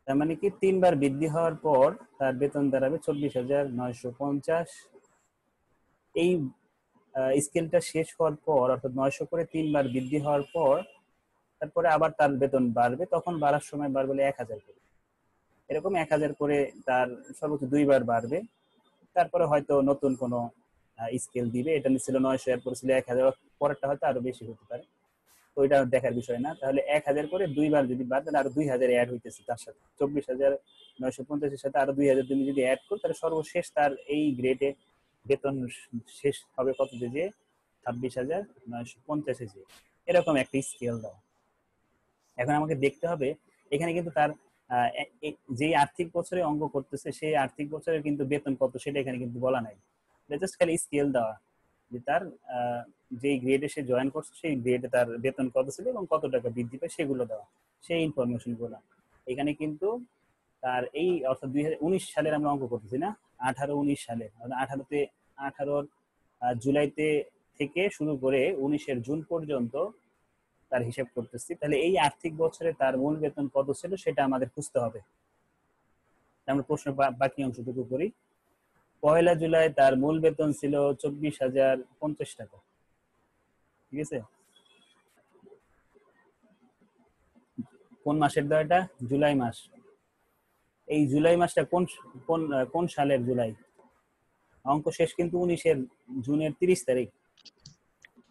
S1: তার মানে কি 3বার বৃদ্ধি হওয়ার পর তার বেতন দাঁড়াবে 24,950। এই স্কেলটা শেষ হওয়ার পর, অর্থাৎ 900 করে 3বার বৃদ্ধি হওয়ার পর তারপরে আবার তার বেতন বাড়বে, তখন বাড়ার সময় বাড়বে 1,000 করে। এরকম 1000 করে তার সর্বোচ্চ 2 বার বাড়বে। তারপরে হয়তো নতুন কোনো স্কেল দিবে। এটা ছিল 900, এরপর ছিল 1000, পরেরটা হয়তো আরো বেশি হতে পারে। তো এটা দেখার বিষয় না। তাহলে 1000 করে 2 বার যদি বাড়ে তাহলে আরো 2000 অ্যাড হইতেছে তার সাথে। 24,950 এর সাথে আরো 2000 তুমি যদি অ্যাড করো তাহলে সর্বশেষ তার এই গ্রেডে বেতন শেষ হবে কত যে 26,950 যে। এরকম একটা স্কেল দাও। এখন আমাকে দেখতে হবে এখানে কিন্তু তার যে আর্থিক বছরে অঙ্ক করতেছে সেই আর্থিক বছরের কিন্তু বেতন কত সেটা এখানে কিন্তু বলা নাই। জাস্ট খালি স্কেল দেওয়া যে তার যে গ্রেডে সে জয়েন করছে সেই গ্রেডে তার বেতন কত ছিল এবং কত টাকা বৃদ্ধি পায় সেগুলো দেওয়া, সেই ইনফরমেশন গুলো এখানে কিন্তু তার এই অর্থাৎ 2019 সালের আমরা অঙ্ক করতেছি না, 18-19 সালে, 18তে 18 জুলাইতে থেকে শুরু করে 19 জুন পর্যন্ত তার হিসাব করতেছি। তাহলে এই আর্থিক বছরে তার মূল বেতন কত ছিল সেটা আমাদের খুঁজতে হবে। আমরা প্রশ্ন বাকি অংশটুকু করি। 1 জুলাই তার মূল বেতন ছিল 24,050 টাকা। ঠিক আছে, কোন মাসের দেওয়া? এটা জুলাই মাস। এই জুলাই মাসটা কোন কোন কোন সালের জুলাই? অঙ্ক শেষ কিন্তু 19 জুনের 30 তারিখ,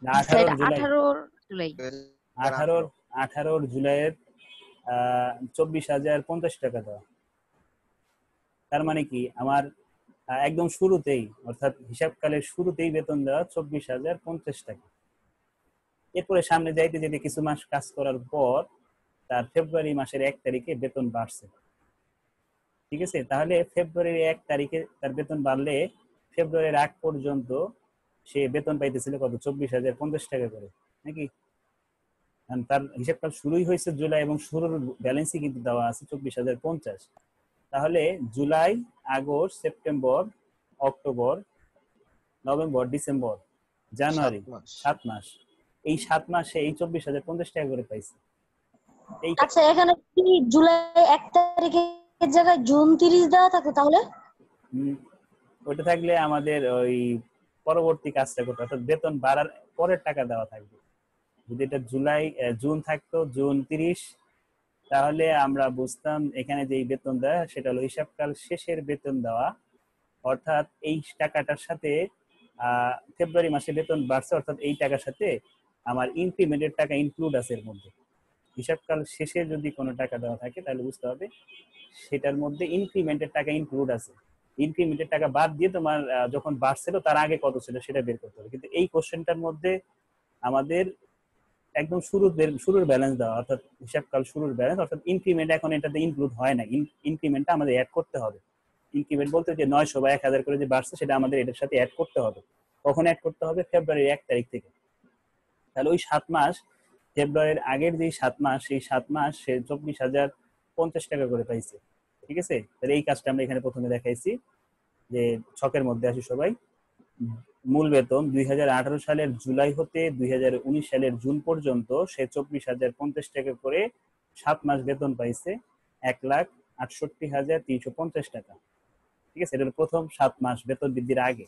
S1: 18 জুলাই।
S2: 18 জুলাই।
S1: 18 জুলাইয়ের 24,050 টাকা দেওয়া। তার মানে কি আমার একদম শুরুতেই অর্থাৎ হিসাবকালের শুরুতেই বেতন দেওয়া 24,050 টাকা। এরপরে সামনে যাইতে যেতে কিছু মাস কাজ করার পর তার ফেব্রুয়ারি মাসের 1 তারিখে বেতন বাড়ছে। ঠিক আছে, তাহলে ফেব্রুয়ারির 1 তারিখে তার বেতন বাড়লে ফেব্রুয়ারির আগ পর্যন্ত সে বেতন পাইতেছিল কত? 24,050 টাকা করে, নাকি? তার হিসাবকাল শুরুই হয়েছে জুলাই এবং শুরুর ব্যালেন্সই কিন্তু দেওয়া আছে 24,050। তাহলে July, August, September, October, November, December, January, 7 মাস। এই 7 মাসে এই 24,050 টাকা করে পাইছে।
S5: আচ্ছা, এখানে কি জুলাই 1 তারিখের জায়গায় জুন 30 দেওয়া থাকে তাহলে?
S1: ওটা থাকলে আমাদের ওই পরবর্তী কাজটা করতে, অর্থাৎ বেতন বাড়ার পরের টাকা দেওয়া থাকবে। যদি এটা জুন থাকতো জুন 30, তাহলে আমরা বুঝতাম এখানে যে বেতন দেওয়া সেটা হলো হিসাবকাল শেষের বেতন দেওয়া, অর্থাৎ এই টাকাটার সাথে ফেব্রুয়ারি মাসে বেতন বাড়ছে, অর্থাৎ এই টাকার সাথে আমার ইনক্রিমেন্টের টাকা ইনক্লুড আছে এর মধ্যে। হিসাবকাল শেষে যদি কোনো টাকা দেওয়া থাকে তাহলে বুঝতে হবে সেটার মধ্যে ইনক্রিমেন্টের টাকা ইনক্লুড আছে। ইনক্রিমেন্টের টাকা বাদ দিয়ে তোমার যখন বাড়ছিল তার আগে কত ছিল সেটা বের করতে হবে। কিন্তু এই কোশ্চেনটার মধ্যে আমাদের একদম শুরুর ব্যালেন্স দেওয়া, অর্থাৎ হিসাবকাল শুরুর ব্যালেন্স, অর্থাৎ ইনক্রিমেন্ট এখন এটাতে ইনক্লুড হয় না। ইনক্রিমেন্টটা আমাদের অ্যাড করতে হবে। ইনক্রিমেন্ট বলতে যে 900 বা 1000 করে যে বাড়ছে সেটা আমাদের এটার সাথে অ্যাড করতে হবে। কখন অ্যাড করতে হবে? ফেব্রুয়ারির 1 তারিখ থেকে। তাহলে ওই 7 মাস, ফেব্রুয়ারির আগের যে 7 মাস, সেই 7 মাস সে 24,050 টাকা করে পাইছে। ঠিক আছে, তাহলে এই কাজটা আমরা এখানে প্রথমে দেখাইছি যে ছকের মধ্যে আসি সবাই। মূল বেতন 2018 সালের জুলাই হতে 2019 সালের জুন পর্যন্ত সে 24,050 টাকা করে 7 মাস বেতন পাইছে 1,68,350 টাকা। ঠিক আছে, এটা হলো প্রথম 7 মাস বেতন বৃদ্ধির আগে।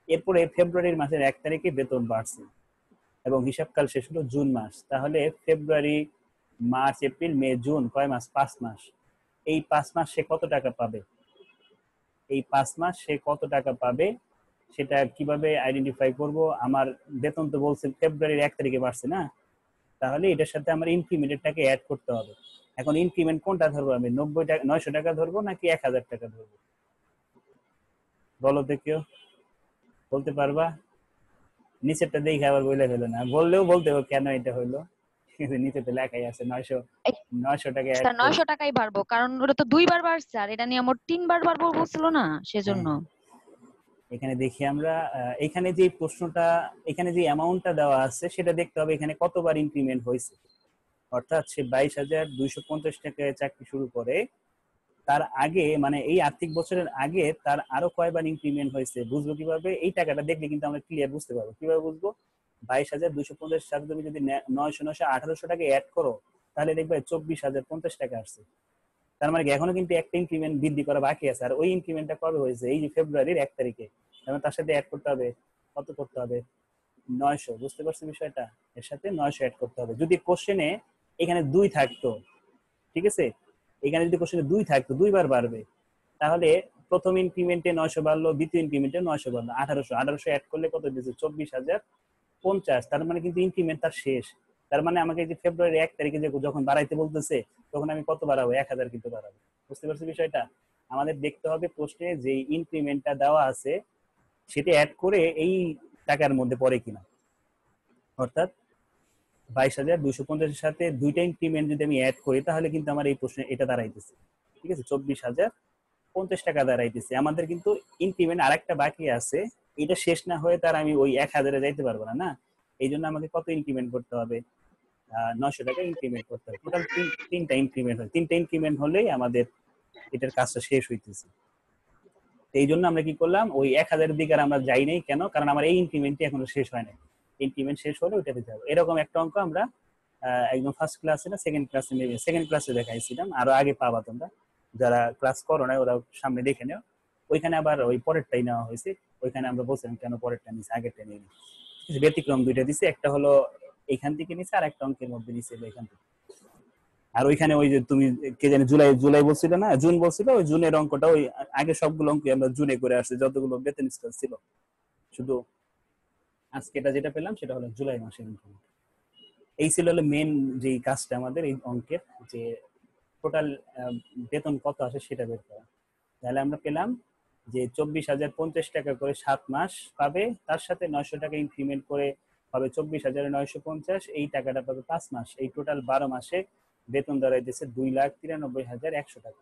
S1: এরপরে ফেব্রুয়ারির মাসের 1 তারিখে বেতন বাড়ছে এবং হিসাবকাল শেষ হলো জুন মাস। তাহলে ফেব্রুয়ারি, মার্চ, এপ্রিল, মে, জুন কয় মাস? 5 মাস। এই 5 মাস সে কত টাকা পাবে? এই 5 মাস সে কত টাকা পাবে সেটা কিভাবে আইডেন্টিফাই করব? আমার বেতন তো বলছে ফেব্রুয়ারির 1 তারিখে বাড়ছে না, তাহলে এটার সাথে আমার ইনক্রিমেন্টের টাকা অ্যাড করতে হবে। এখন ইনক্রিমেন্ট কোনটা ধরবো আমি? 90 টাকা, 900 টাকা ধরবো নাকি 1000 টাকা ধরবো? বলো তো, কেউ বলতে পারবা? নিচেরটা দেখে আবার বলে ফেলো না, বললেও বলতে হবে কেন এটা হইলো। নিচে তো লেখাই আছে 900 টাকা অ্যাড।
S2: 900 টাকাই বাড়বো, কারণ ওটা তো 2 বার বাড়ছে আর এটা নিয়ে আমার 3 বার বাড়বো বলছিল না, সেজন্য।
S1: এখানে দেখি আমরা এখানে যে প্রশ্নটা, এখানে যে অ্যামাউন্টটা দেওয়া আছে সেটা দেখতে হবে এখানে কতবার ইনক্রিমেন্ট হয়েছে। অর্থাৎ সে 22,250 টাকায় চাকরি শুরু করে, তার আগে মানে এই আর্থিক বছরের আগে তার আরো কয়বার ইনক্রিমেন্ট হয়েছে বুঝবো কিভাবে? এই টাকাটা দেখলে কিন্তু আমরা ক্লিয়ার বুঝতে পারবো। কিভাবে বুঝবো? 22,250 সাথে তুমি যদি 900, 1800 টাকা অ্যাড করো তাহলে দেখবে 24,050 টাকা আসছে। তার মানে এখনো কিন্তু একটা ইনক্রিমেন্ট বৃদ্ধি করা বাকি আছে। আর ওই ইনক্রিমেন্টটা কবে হয়েছে? এই যে ফেব্রুয়ারির 1 তারিখে। এবং তার সাথে অ্যাড করতে হবে কত? করতে হবে 900। বুঝতে পারছো বিষয়টা? এর সাথে 900 অ্যাড করতে হবে। যদি কোশ্চেনে এখানে 2 থাকতো, ঠিক আছে, এখানে যদি কোশ্চেনে 2 থাকতো 2বার বাড়বে, তাহলে প্রথম ইনক্রিমেন্টে 900 বাড়লো, দ্বিতীয় ইনক্রিমেন্টে 900 বাড়লো, 1800 অ্যাড করলে কত দিয়েছে 24,050। তার মানে কিন্তু ইনক্রিমেন্ট তার শেষ। তার মানে আমাকে যে ফেব্রুয়ারি 1 তারিখে যে যখন বাড়াইতে বলতেছে তখন আমি কত বাড়াবো, 1000 কিন্তু বাড়াবো। বুঝতে পারছি বিষয়টা? আমাদের দেখতে হবে প্রশ্নে যে ইনক্রিমেন্টটা দেওয়া আছে সেটা অ্যাড করে এই টাকার মধ্যে পড়ে কিনা। অর্থাৎ 22,250 এর সাথে দুইটা ইনক্রিমেন্ট যদি আমি অ্যাড করি তাহলে কিন্তু আমার এই প্রশ্নে এটা দাঁড়াইতেছে, ঠিক আছে, 24,050 টাকা দাঁড়াইতেছে। আমাদের কিন্তু ইনক্রিমেন্ট আরেকটা বাকি আছে, এটা শেষ না হয়ে তার আমি ওই 1000-এ যাইতে পারবো না, না? এই জন্য আমাকে কত ইনক্রিমেন্ট করতে হবে, 900 টাকা ইনক্রিমেন্ট করতে হবে। টোটাল তিনটা ইনক্রিমেন্ট হয়, তিনটা ইনক্রিমেন্ট হলেই আমাদের এটার কাজটা শেষ হইতেছে। এই জন্য আমরা কি করলাম, ওই 1000-এর দিকে আর আমরা যাই নাই। কেন? কারণ আমার এই ইনক্রিমেন্টটি এখনো শেষ হয় নাই। ইনক্রিমেন্ট শেষ হলে ওইটাতে যাবো। এরকম একটা অঙ্ক আমরা একদম ফার্স্ট ক্লাসে না সেকেন্ড ক্লাসে দেখাইছিলাম, আরো আগে পাবা তোমরা, যারা ক্লাস করো না ওরা সামনে দেখে নেও। ওইখানে আবার ওই পরেরটাই নেওয়া হয়েছে, ওইখানে আমরা বলছিলাম কেন পরেরটা নিচ্ছে, আগেরটা নিয়ে নিই। ব্যতিক্রম দুইটা দিছে, একটা হলো এইখান থেকে নিচ্ছে আর একটা অঙ্কের মধ্যে নিচ্ছে এখান থেকে। আর ওইখানে ওই যে তুমি কে জানি জুলাই বলছিল না, জুন বলছিল, ওই জুনের অঙ্কটা ওই আগে সবগুলো অঙ্ক আমরা জুনে করে আসছি যতগুলো বেতন স্কেল ছিল। শুধু আজকে এটা যেটা পেলাম সেটা হলো জুলাই মাসের ইনক্রিমেন্ট। এই ছিল হলো মেন যে কাজটা আমাদের এই অঙ্কের, যে টোটাল বেতন কত আসে সেটা বের করা। তাহলে আমরা পেলাম যে 24,050 টাকা করে 7 মাস পাবে, তার সাথে 900 টাকা ইনক্রিমেন্ট করে হবে 24,950। এই টাকাটা পাবে 5 মাস। এই টোটাল 12 মাসে বেতন দাঁড়াইতেছে 2,93,100 টাকা।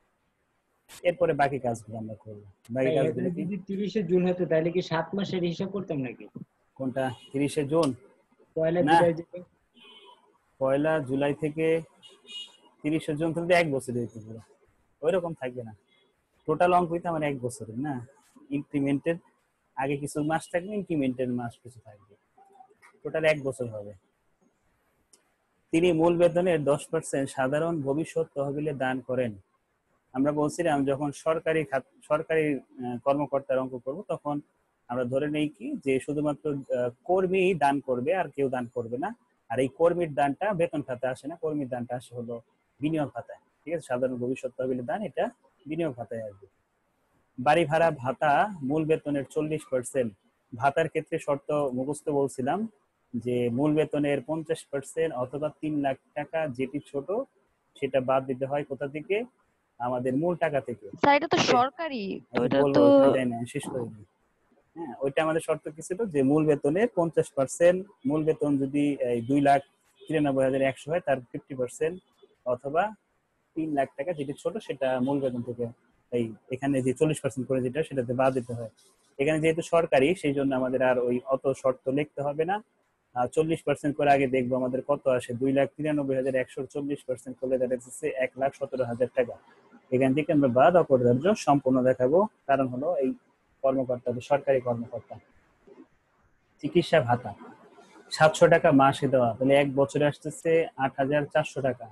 S1: এরপরে বাকি কাজগুলো আমরা করবো। বাকি
S4: ভাই
S1: কাজগুলো
S4: এখানে
S1: কি?
S4: যদি 30শে জুন হতো তাহলে কি 7 মাসের হিসাব করতাম নাকি?
S1: কোনটা 30শে জুন?
S4: পয়লা
S1: না,
S4: জুলাই থেকে?
S1: 1 জুলাই থেকে 30শে জুন পর্যন্ত 1 বছর হইতে পুরো ওইরকম থাকবে না। টোটাল অঙ্ক হইতে আমার 1 বছরের না, ইনক্রিমেন্টের আগে কিছু মাস থাকবে, ইনক্রিমেন্টের মাস কিছু থাকবে, টোটাল 1 বছর হবে। তিনি মূল বেতনের 10% সাধারণ ভবিষ্যৎ তহবিলে দান করেন। আমরা বলছিলাম যখন সরকারি কর্মকর্তার অঙ্ক করব তখন আমরা ধরে নেই কি যে শুধুমাত্র কর্মী দান করবে আর কেউ দান করবে না। আর এই কর্মীর দানটা বেতন খাতে আসে না, কর্মীর দানটা আসে হলো বিনিয়োগ খাতায়, ঠিক আছে? সাধারণ ভবিষ্যৎ তহবিলের দান এটা বিনিয়োগ খাতায় আসবে। বাড়ি ভাড়া ভাতা মূল বেতনের 40%। ভাতার ক্ষেত্রে শর্ত মুখস্থ বলছিলাম যে মূল বেতনের 50% অথবা 3 লাখ টাকা, যেটি ছোট সেটা বাদ দিতে হয় কোথা থেকে, আমাদের মূল টাকা থেকে।
S2: স্যার এটা তো সরকারি, তো এটা
S1: বলবো
S2: তো
S1: ওখানে না, শেষ করে দিই। হ্যাঁ, ওইটা আমাদের শর্ত কি ছিল যে মূল বেতনের 50%, মূল বেতন যদি 2,93,100 হয় তার 50% অথবা 3 লাখ টাকা, যেটি ছোট সেটা মূল বেতন থেকে এই এখানে যে 40% করে যেটা সেটাতে বাদ দিতে হয়। এখানে যেহেতু সরকারি সেই জন্য আমাদের আর ওই অত শর্ত লিখতে হবে না। 40% করে আগে দেখবো আমাদের কত আসে, 2,93,100 40% করলে দাঁড়াচ্ছে 1,17,000 টাকা। এখান থেকে আমরা বাদ অপরিহার্য সম্পূর্ণ দেখাবো, কারণ হলো এই কর্মকর্তা সরকারি কর্মকর্তা। চিকিৎসা ভাতা 700 টাকা মাসে দেওয়া, তাহলে 1 বছরে আসতেছে 8,400 টাকা।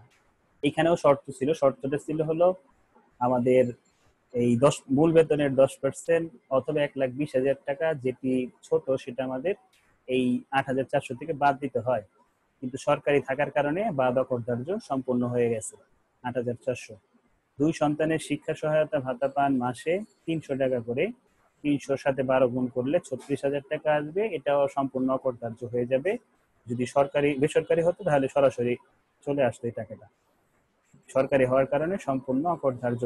S1: এখানেও শর্ত ছিল, শর্তটা ছিল হলো আমাদের এই মূল বেতনের 10% অথবা 1,20,000 টাকা, যেটি ছোট সেটা আমাদের এই 8,400 থেকে বাদ দিতে হয়। কিন্তু সরকারি থাকার কারণে বাদ অপরিহার্য সম্পূর্ণ হয়ে গেছে 8,400। 2 সন্তানের শিক্ষা সহায়তা ভাতা পান মাসে 300 টাকা করে, 300 সাথে 12 গুণ করলে 36,000 টাকা আসবে। এটাও সম্পূর্ণ অপরিহার্য হয়ে যাবে। যদি বেসরকারি হতো তাহলে সরাসরি চলে আসতো এই টাকাটা, সরকারি হওয়ার কারণে সম্পূর্ণ অপরিহার্য।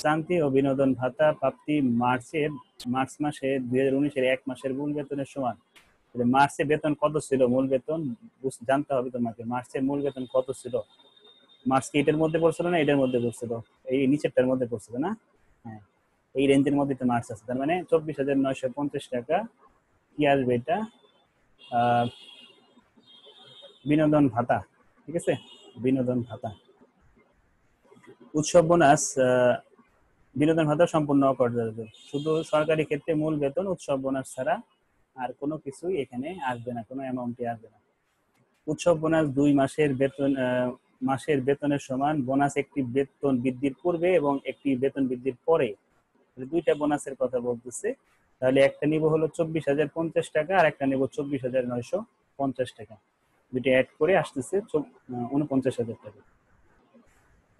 S1: শান্তি ও বিনোদন ভাতা প্রাপ্তি মার্চ মাসে 2019-এর 1 মাসের মূল বেতনের সমান। মার্চে বেতন কত ছিল, মূল বেতন জানতে হবে তোমাকে। মার্চের মূল বেতন কত ছিল? মার্চ কি এটার মধ্যে পড়ছিল না এটার মধ্যে পড়ছিল? এই নিচেরটার মধ্যে পড়ছিল না? হ্যাঁ, এই রেঞ্জের মধ্যে তো মার্চ আছে। তার মানে 24,950 টাকা কি আসবে, এটা বিনোদন ভাতা, ঠিক আছে? বিনোদন ভাতা। উৎসব বোনাস, বিনোদন ভাতা সম্পূর্ণ অপরিহার্য। শুধু সরকারি ক্ষেত্রে মূল বেতন, উৎসব বোনাস ছাড়া আর কোনো কিছুই এখানে আসবে না, কোনো অ্যামাউন্টই আসবে না। উৎসব বোনাস 2 মাসের বেতনের সমান। বোনাস একটি বেতন বৃদ্ধির পূর্বে এবং একটি বেতন বৃদ্ধির পরে, দুইটা বোনাসের কথা বলতেছে। তাহলে একটা নিব হলো 24,050 টাকা আর একটা নিব 24,950 টাকা। দুইটা অ্যাড করে আসতেছে 49,000 টাকা।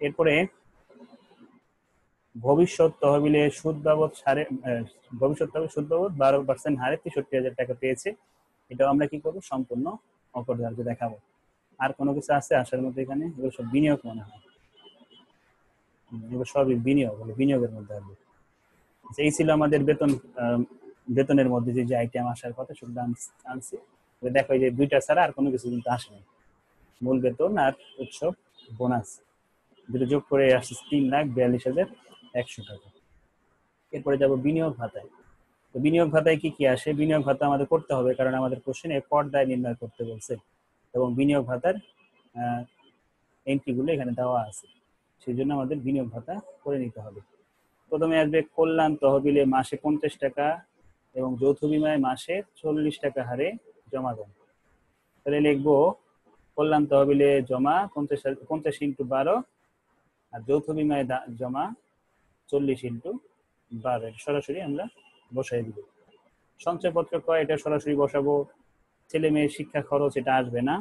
S1: এরপরে ভবিষ্যৎ তহবিলে সুদ বাবদ ভবিষ্যৎ তহবিল সুদ বাবদ 12% হারে 63,000 টাকা পেয়েছে। এটাও আমরা কি করবো, সম্পূর্ণ অপরদার্য দেখাবো। আর কোনো কিছু আছে আসার মধ্যে এখানে? এগুলো সব বিনিয়োগ মনে হয়, এগুলো সবই বিনিয়োগ, বিনিয়োগের মধ্যে আসবে। এই ছিল আমাদের বেতনের মধ্যে যে আইটেম আসার কথা সেগুলো আনছি। দেখো এই যে দুইটা ছাড়া আর কোনো কিছু কিন্তু আসে নাই, মূল বেতন আর উৎসব বোনাস দুটো যোগ করে আসছে 3,42,100 টাকা। এরপরে যাব বিনিয়োগ ভাতায়। তো বিনিয়োগ ভাতায় কি কি আসে? বিনিয়োগ ভাতা আমাদের করতে হবে, কারণ আমাদের কোশ্চেনে কর দায় নির্ণয় করতে বলছে এবং বিনিয়োগ ভাতার এন্ট্রিগুলো এখানে দেওয়া আছে, সেই জন্য আমাদের বিনিয়োগ ভাতা করে নিতে হবে। প্রথমে আসবে কল্যাণ তহবিলে মাসে 50 টাকা এবং যৌথ বিমায় মাসে 40 টাকা হারে জমা দেন। তাহলে লিখবো কল্যাণ তহবিলে জমা 50 ইন্টু 12 আর যৌথ বিমায় জমা 40 ইন্টু 12, সরাসরি আমরা বসাই দিব। সঞ্চয়পত্র কয়, এটা সরাসরি বসাবো। ছেলে মেয়ের শিক্ষা খরচ, এটা আসবে না,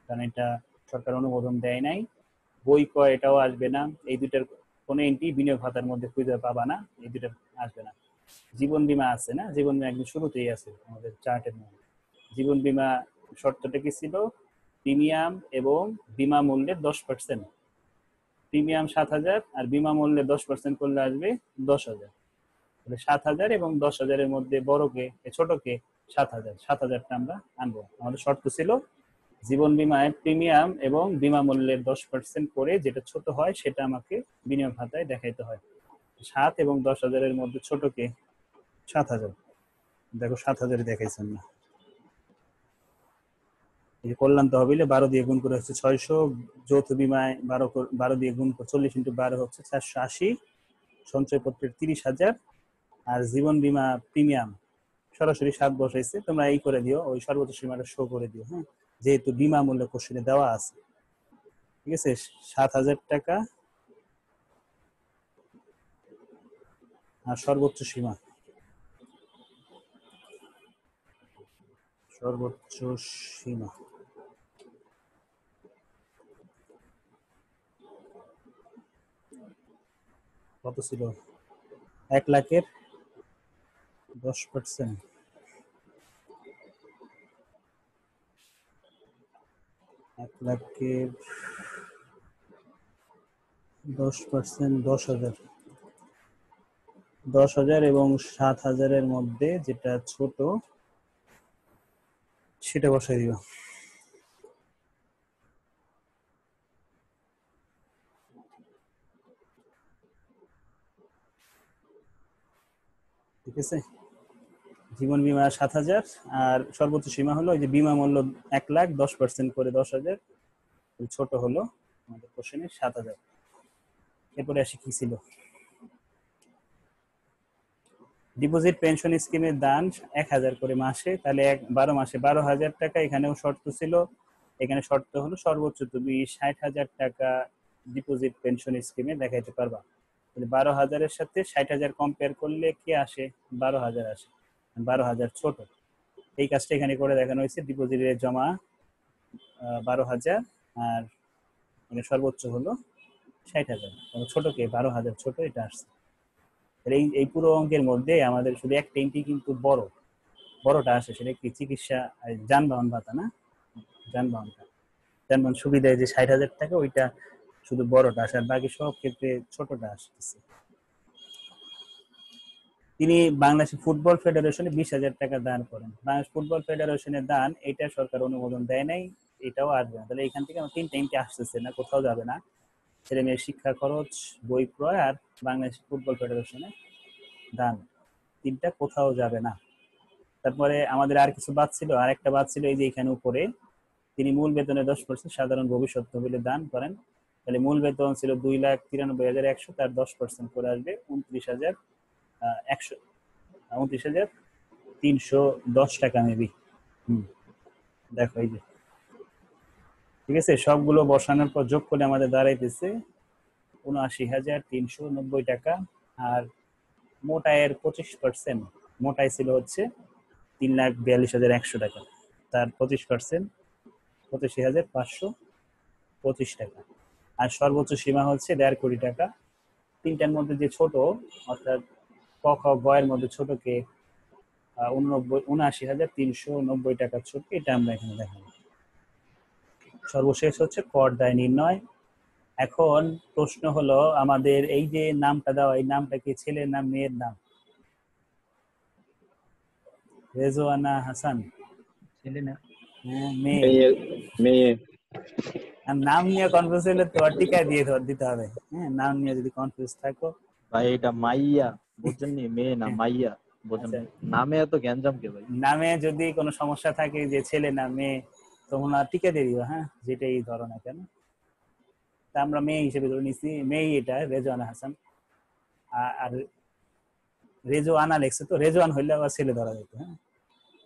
S1: কারণ এটা সরকার অনুমোদন দেয় নাই। বই কয়, এটাও আসবে না। এই দুইটার কোনো এন্ট্রি বিনিয়োগ ভাতার মধ্যে খুঁজে পাবা না, এই দুইটার আসবে না। জীবন বীমা আছে না, জীবন বীমা একদম শুরুতেই আছে আমাদের চার্টের মধ্যে। জীবন বীমা শর্তটা কি ছিল? প্রিমিয়াম এবং বীমা মূল্যের 10%। প্রিমিয়াম 7,000 আর বিমা মূল্যে 10% করলে আসবে 10,000। তাহলে 7,000 এবং 10,000-এর মধ্যে বড়কে ছোটকে 7,000টা আমরা আনবো। আমাদের শর্ত ছিল জীবন বীমায় প্রিমিয়াম এবং বিমা মূল্যের 10% করে যেটা ছোট হয় সেটা আমাকে বিনিয়োগ ভাতায় দেখাইতে হয়। 7 এবং 10,000-এর মধ্যে ছোটকে 7,000। দেখো 7,000 দেখাইছেন না। এই কল্যাণ তহবিলে 12 দিয়ে গুণ করে হচ্ছে 600, যৌথ বিমায় 12 দিয়ে গুণ করে 40 ইন্টু 12 হচ্ছে 480, সঞ্চয়পত্রের 30,000 আর জীবন বীমা প্রিমিয়াম সরাসরি 7 বসাইছে। তোমরা এই করে দিও, ওই সর্বোচ্চ সীমাটা শো করে দিও, হ্যাঁ, যেহেতু বীমা মূল্য কোশ্চেনে দেওয়া আছে। ঠিক আছে, 7,000 টাকা আর সর্বোচ্চ সীমা কত ছিল? 1,00,000-এর 10%। 1,00,000-এর 10%, 10,000। 10,000 এবং 7,000-এর মধ্যে যেটা ছোট সেটা বসাই দিও। ঠিক আছে, জীবন বীমা 7,000 আর সর্বোচ্চ সীমা হলো এই যে বিমা মূল্য 1,00,000, 10% করে 10,000, ছোট হলো আমাদের কোশ্চেনে 7,000। এরপরে আসি কি ছিল? ডিপোজিট পেনশন স্কিমের দান 1,000 করে মাসে, তাহলে 12 মাসে 12,000 টাকা। এখানেও শর্ত ছিল, এখানে শর্ত হলো সর্বোচ্চ তুমি 60,000 টাকা ডিপোজিট পেনশন স্কিমে দেখাইতে পারবা। 12,000-এর সাথে 60,000 কম্পেয়ার করলে কি আসে? 12,000 আসে। 12,000 ছোট, এই কাজটা এখানে করে দেখানো হয়েছে। ডিপোজিটের জমা 12,000 আর মানে সর্বোচ্চ হলো 60,000, ছোটকে 12,000 ছোট, এটা আসছে। এই পুরো অঙ্কের মধ্যে আমাদের শুধু একটা এন্ট্রি কিন্তু বড়টা আসে, সেটা কি? চিকিৎসা যানবাহন ভাতা না, যানবাহন সুবিধায় যে 60,000 টাকা, ওইটা শুধু বড়টা আসে, আর বাকি সব ক্ষেত্রে ছোটটা আসতেছে। তিনি বাংলাদেশ ফুটবল ফেডারেশনে 20,000 টাকা দান করেন। বাংলাদেশ ফুটবল ফেডারেশনের দান, এটা সরকার অনুমোদন দেয় নাই, এটাও আসবে না। তাহলে এখান থেকে আমার 3টা এন্ট্রি আসতেছে না, কোথাও যাবে না। ছেলে মেয়ের শিক্ষা খরচ, বই ক্রয় আর বাংলাদেশ ফুটবল ফেডারেশনের দান, 3টা কোথাও যাবে না। তারপরে আমাদের আর কিছু বাদ ছিল, আর একটা বাদ ছিল এই যে এখানে উপরে, তিনি মূল বেতনে 10% সাধারণ ভবিষ্যৎ তহবিলে দান করেন। তাহলে মূল বেতন ছিল 2,93,100, তার 10% করে আসবে 29,310 টাকা মেবি। দেখো এই যে, ঠিক আছে, সবগুলো বসানোর পর যোগ করে আমাদের দাঁড়াইতেছে 79,390 টাকা। আর মোট আয়ের 25%, মোট আয় ছিল হচ্ছে 3,42,100 টাকা, তার 25% 85,525 টাকা। আর সর্বোচ্চ সীমা হচ্ছে 1.5 কোটি টাকা, তিনটার মধ্যে যে ছোট, অর্থাৎ ক খ গ এর মধ্যে ছোট কে ৭৯,৩৯০ টাকা ছোট, এটা আমরা এখানে দেখাবো। সর্বশেষ হচ্ছে কর দায় নির্ণয়। এখন প্রশ্ন হলো আমাদের এই যে নামটা দেওয়া, এই নামটা কি ছেলের নাম মেয়ের নাম? রেজওয়ানা হাসান
S4: ছেলে না
S1: মেয়ে?
S3: মেয়ে।
S1: আর নাম নিয়ে কনফিউজ হলে তো টিকায় দিয়ে দিতে হবে। হ্যাঁ, নাম নিয়ে যদি কনফিউজ থাকো।
S3: ভাই এটা মাইয়া, বুঝছেন নি? মেয়ে না মাইয়া, বুঝছেন?
S1: আচ্ছা,
S3: নামে এত গ্যাঞ্জাম কে ভাই?
S1: নামে যদি কোনো সমস্যা থাকে যে ছেলে না মেয়ে, তোমরা টিকা দিয়ে দিও। হ্যাঁ, যেটাই ধরো না কেন। তা আমরা মেয়ে হিসেবে ধরে নিচ্ছি, মেয়ে এটা রেজওয়ানা হাসান। আর রেজওয়ানা লেখছে, তো রেজওয়ান হইলে আবার ছেলে ধরা যেত। হ্যাঁ,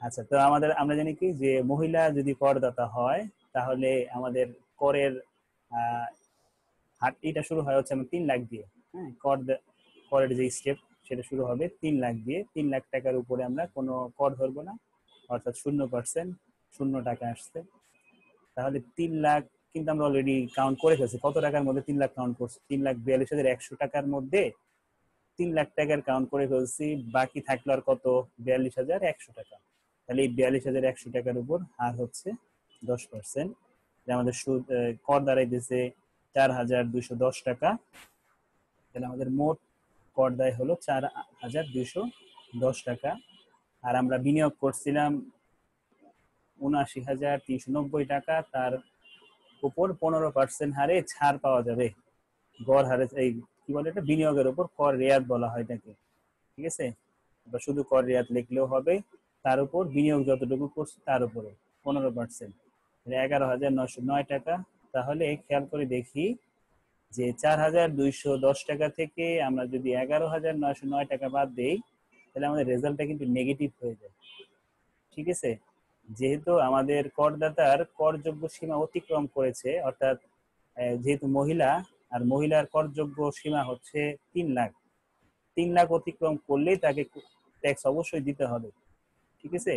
S1: আচ্ছা, তো আমরা জানি কি যে মহিলা যদি করদাতা হয় তাহলে আমাদের করের হারটা শুরু হয় হচ্ছে 3 লাখ দিয়ে। হ্যাঁ, করের যে স্টেপ সেটা শুরু হবে 3 লাখ দিয়ে। 3 লাখ টাকার উপরে আমরা কোনো কর ধরবো না, অর্থাৎ 0%, 0 টাকা আসছে। তাহলে 3 লাখ কিন্তু আমরা অলরেডি কাউন্ট করে ফেলছি। কত টাকার মধ্যে 3 লাখ কাউন্ট করছি? 3,42,100 টাকার মধ্যে 3 লাখ টাকার কাউন্ট করে ফেলছি। বাকি থাকলো আর কত? 42,100 টাকা। তাহলে এই 42,100 টাকার উপর হার হচ্ছে 10%। আমাদের সুদ কর দাঁড়াইতেছে 4,210 টাকা। তাহলে আমাদের মোট কর দায় হলো 4,210 টাকা। আর আমরা বিনিয়োগ করছিলাম ৭৯,390 টাকা। তার উপর 15% হারে ছাড় পাওয়া যাবে। গড় হারে এই কি বলে এটা, বিনিয়োগের উপর কর রেয়াত বলা হয় এটাকে। ঠিক আছে, বা শুধু কর রেয়াত লিখলেও হবে। তার উপর বিনিয়োগ যতটুকু করছে তার উপরে 15%, 11,909 টাকা। তাহলে খেয়াল করে দেখি যে 4,210 টাকা থেকে আমরা যদি 11,909 টাকা বাদ দেই, তাহলে আমাদের রেজাল্টটা কিন্তু নেগেটিভ হয়ে যায়। ঠিক আছে, যেহেতু আমাদের করদাতার করযোগ্য সীমা অতিক্রম করেছে, অর্থাৎ যেহেতু মহিলা, আর মহিলার করযোগ্য সীমা হচ্ছে 3 লাখ। 3 লাখ অতিক্রম করলেই তাকে ট্যাক্স অবশ্যই দিতে হবে। ঠিক আছে,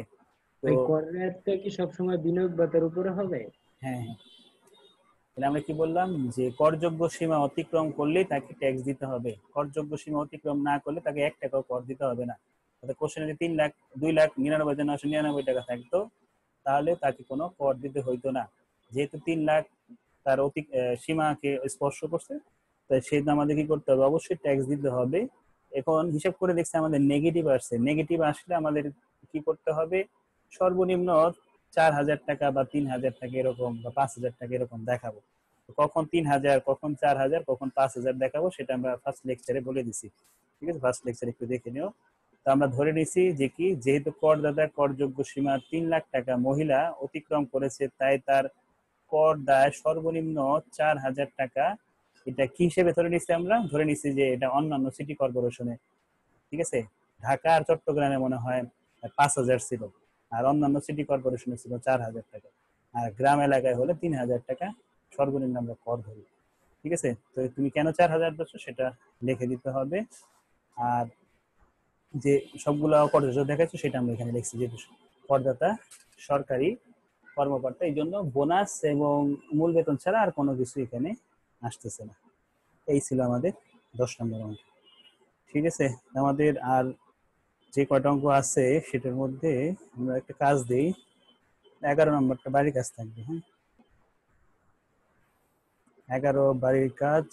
S1: তো
S4: ওই করেরটা কি সবসময় বিনিয়োগ ভাতার উপরে হবে?
S1: হ্যাঁ হ্যাঁ, তাহলে আমরা কি বললাম যে করযোগ্য সীমা অতিক্রম করলেই তাকে ট্যাক্স দিতে হবে। করযোগ্য সীমা অতিক্রম না করলে তাকে 1 টাকাও কর দিতে হবে না। অর্থাৎ কোশ্চেনে যদি 2,99,999 টাকা থাকতো তাহলে তাকে কোনো কর দিতে হইতো না। যেহেতু 3 লাখ তার সীমাকে স্পর্শ করছে, তাই সেটা আমাদের কি করতে হবে? অবশ্যই ট্যাক্স দিতে হবে। এখন হিসাব করে দেখছি আমাদের নেগেটিভ আসছে। নেগেটিভ আসলে আমাদের কি করতে হবে? সর্বনিম্ন 4,000 টাকা বা 3,000 টাকা এরকম, বা 5,000 টাকা এরকম দেখাবো। কখন 3,000, কখন 4,000, কখন 5,000 দেখাবো সেটা আমরা ফার্স্ট লেকচারে বলে দিছি। ঠিক আছে, ফার্স্ট লেকচারে একটু দেখে নিও। তো আমরা ধরে নিছি যে কি, যেহেতু করদাতা করযোগ্য সীমা 3 লাখ টাকা মহিলা অতিক্রম করেছে, তাই তার কর দায় সর্বনিম্ন 4,000 টাকা। এটা কি হিসেবে ধরে নিচ্ছি? আমরা ধরে নিচ্ছি যে এটা অন্যান্য সিটি কর্পোরেশনে, ঠিক আছে, ঢাকা আর চট্টগ্রামে মনে হয় 5,000 ছিল, আর অন্যান্য সিটি কর্পোরেশনে ছিল 4,000 টাকা, আর গ্রাম এলাকায় হলে 3,000 টাকা সর্বনিম্ন আমরা কর ধরি। ঠিক আছে, তো তুমি কেন 4,000 দিচ্ছ সেটা লিখে দিতে হবে। আর যে সবগুলো করদাতা দেখাচ্ছ সেটা আমরা এখানে লিখছি, যেহেতু করদাতা সরকারি কর্মকর্তা, এই জন্য বোনাস এবং মূল বেতন ছাড়া আর কোনো কিছু এখানে আসতেছে না। এই ছিল আমাদের 10 নম্বর অঙ্ক। ঠিক আছে, আমাদের আর যে কয়টা অঙ্ক আছে সেটার মধ্যে আমরা একটা কাজ দিই। 11 নম্বরটা বাড়ির কাজ থাকবে। হ্যাঁ, 11 বাড়ির কাজ।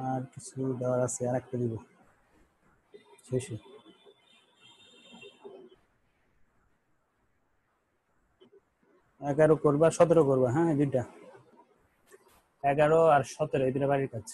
S1: আর কিছু দেওয়ার আছে, আর একটা দিব শেষে। 11 করবা, 17 করবা। হ্যাঁ, দুইটা, 11 আর 17 এই দুটা বাড়ির কাজ।